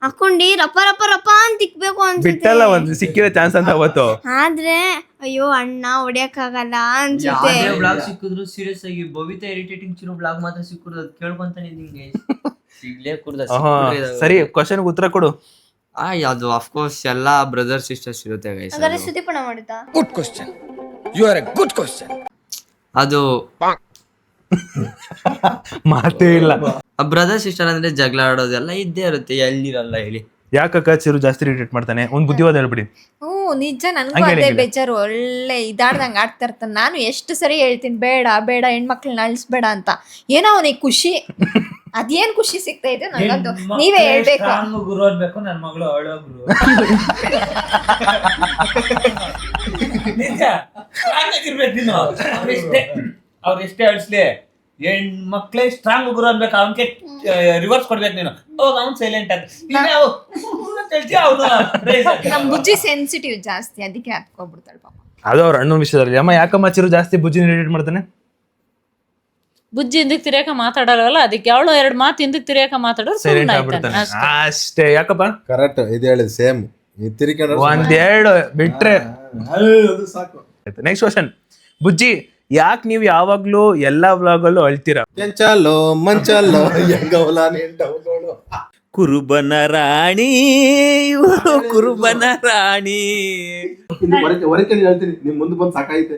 ಹಾಕೊಂಡಿ ರಪ ರಪ ರಪ ಅಂತ ಇಕ್ಬೇಕು ಅನ್ಸುತ್ತೆ. ಬಿಟ್ಟಲ್ಲ, ಒಂದು ಸಿಕ್ಕಿರೋ ಚಾನ್ಸ್ ಅಂತ ಅವತ್ತು. ಆದ್ರೆ ಅಯ್ಯೋ ಅಣ್ಣ ಹೊಡಿಯಕ್ಕಾಗಲ್ಲ ಅನ್ಸುತ್ತೆ. ಬ್ಲಾಗ್ ಸಿಕ್ಕಿದ್ರು ಸೀರಿಯಸ್ ಆಗಿ ಬಬಿತಾ ಇರಿಟೇಟಿಂಗ್ ಚಿರು ಬ್ಲಾಗ್ ಮಾತ್ರ ಸಿಕ್ಕಿದ್ರು ಅದು ಕೇಳ್ಕೊಂತಾನೆ ಇದ್ದೀನಿ ಸಿಗ್ಲೇ ಕುಡ್ದ. ಸರಿ, ಕ್ವಶನ್ ಉತ್ತರ ಕೊಡು. ಅದು ಅಫ್ಕೋರ್ಸ್ ಎಲ್ಲಾ ಬ್ರದರ್ ಸಿಸ್ಟರ್ಸ್ ಇರುತ್ತೆ ಗೈಸ್. ಹಾಗಾದ್ರೆ ಸುದೀಪಣ ಮಾಡಿದ್ದ? Good question, you are a good question. ಅದು ಮಾತೇ ಇಲ್ಲ. ಬ್ರದರ್ ಸಿಸ್ಟರ್ ಅಂದ್ರೆ ಜಗಳ ಆಡೋದೆಲ್ಲ ಇದ್ದೇ ಇರುತ್ತೆ, ಎಲ್ಲಿರಲ್ಲ ಹೇಳಿ. ಯಾಕಕ್ಕ ಚಿರು ಜಾಸ್ತಿ ಇರಿಟೇಟ್ ಮಾಡ್ತಾನೆ? ಒಂದ್ ಬುದ್ಧಿವಾದ ಹೇಳ್ಬಿಡಿ. ನಿಜ, ನನ್ಗೂ ಅದೇ ಬೇಜಾರು. ಒಳ್ಳೆ ಇದಾಡ್ದಂಗ ಆಡ್ತಾ ಇರ್ತಾನೆ. ನಾನು ಎಷ್ಟು ಸರಿ ಹೇಳ್ತೀನಿ ಬೇಡ ಬೇಡ ಹೆಣ್ಮಕ್ಳನ್ನ ಅಳಿಸ್ಬೇಡ ಅಂತ. ಏನೋ ಅವನಿಗೆ ಖುಷಿ. ಅದೇನ್ ಖುಷಿ ಸಿಗ್ತಾ ಇದೆ ನನಗಂತೂ ನೀವೇ ಹೇಳ್ಬೇಕು. ಗುರು ಅನ್ಬೇಕು, ನನ್ ಮಗಳು ಅವಳು ಗುರು. ನಿಜ, ಇರ್ಬೇಕು ನೀನು. ಅವ್ರೆಷ್ಟೇ ಅಳಿಸ್ಲಿ, ಹೆಣ್ಮಕ್ಳೇ ಸ್ಟ್ರಾಂಗ್ ಗುರು ಅನ್ಬೇಕು. ಅವನ್ಗೆ ರಿವರ್ಸ್ ಕೊಡ್ಬೇಕು ನೀನು. ಅವಾಗ ಅವ್ನು ಸೈಲೆಂಟ್ ಆಗ. ನಮ್ ಬುಜ್ಜಿ ಸೆನ್ಸಿಟಿವ್ ಜಾಸ್ತಿ, ಅದಕ್ಕೆ ಹತ್ಕೊಬಿಡ್ತಾಳೆ ಪಾಪ. ಅದು ಅವ್ರ ಅಣ್ಣನ ವಿಷಯದಲ್ಲಿ. ಅಮ್ಮ, ಯಾಕಮ್ಮ ಚಿರು ಜಾಸ್ತಿ ಬುಜ್ಜಿನ ಇರಿಟೇಟ್ ಮಾಡ್ತಾನೆ? ಬುಜ್ಜಿ ಹಿಂದಕ್ ತಿರ್ಯಾಕ ಮಾತಾಡಲ್ಲ, ಅದಕ್ಕೆ ಅವಳು 2 ಮಾತು ಹಿಂದಕ್ ತಿರ್ಯಾಕ ಮಾತಾಡೋರು ಸೈಲೆಂಟ್ ಆಗ್ಬಿಡ್ತಾನೆ ಅಷ್ಟೇ. ಯಾಕಪ್ಪ? ಕರೆಕ್ಟ್, ಇದು ಹೇಳಿದ್ ಸೇಮ್. ಒಂದೆರಡು ಬಿಟ್ರೆ ಸಾಕು. ನೆಕ್ಸ್ಟ್ ಕ್ವಶನ್, ಬುಜ್ಜಿ, ಯಾಕೆ ನೀವು ಯಾವಾಗ್ಲೂ ಎಲ್ಲಾ ವ್ಲಾಗಲ್ಲೂ ಅಳ್ತೀರಾ? ಕೆಂಚಲ್ಲೋ ಮಂಚಲ್ಲೋ ಹೆಂಗವಲ ನಿಂಟವುಗಳು. ಕುರುಬನ ರಾಣಿ, ಇವರು ಕುರುಬನ ರಾಣಿ. ಹೊರಕೆ ಹೇಳ್ತೀನಿ, ನಿಮ್ ಮುಂದೆ ಬಂದು ಸಾಕಾಯ್ತೆ.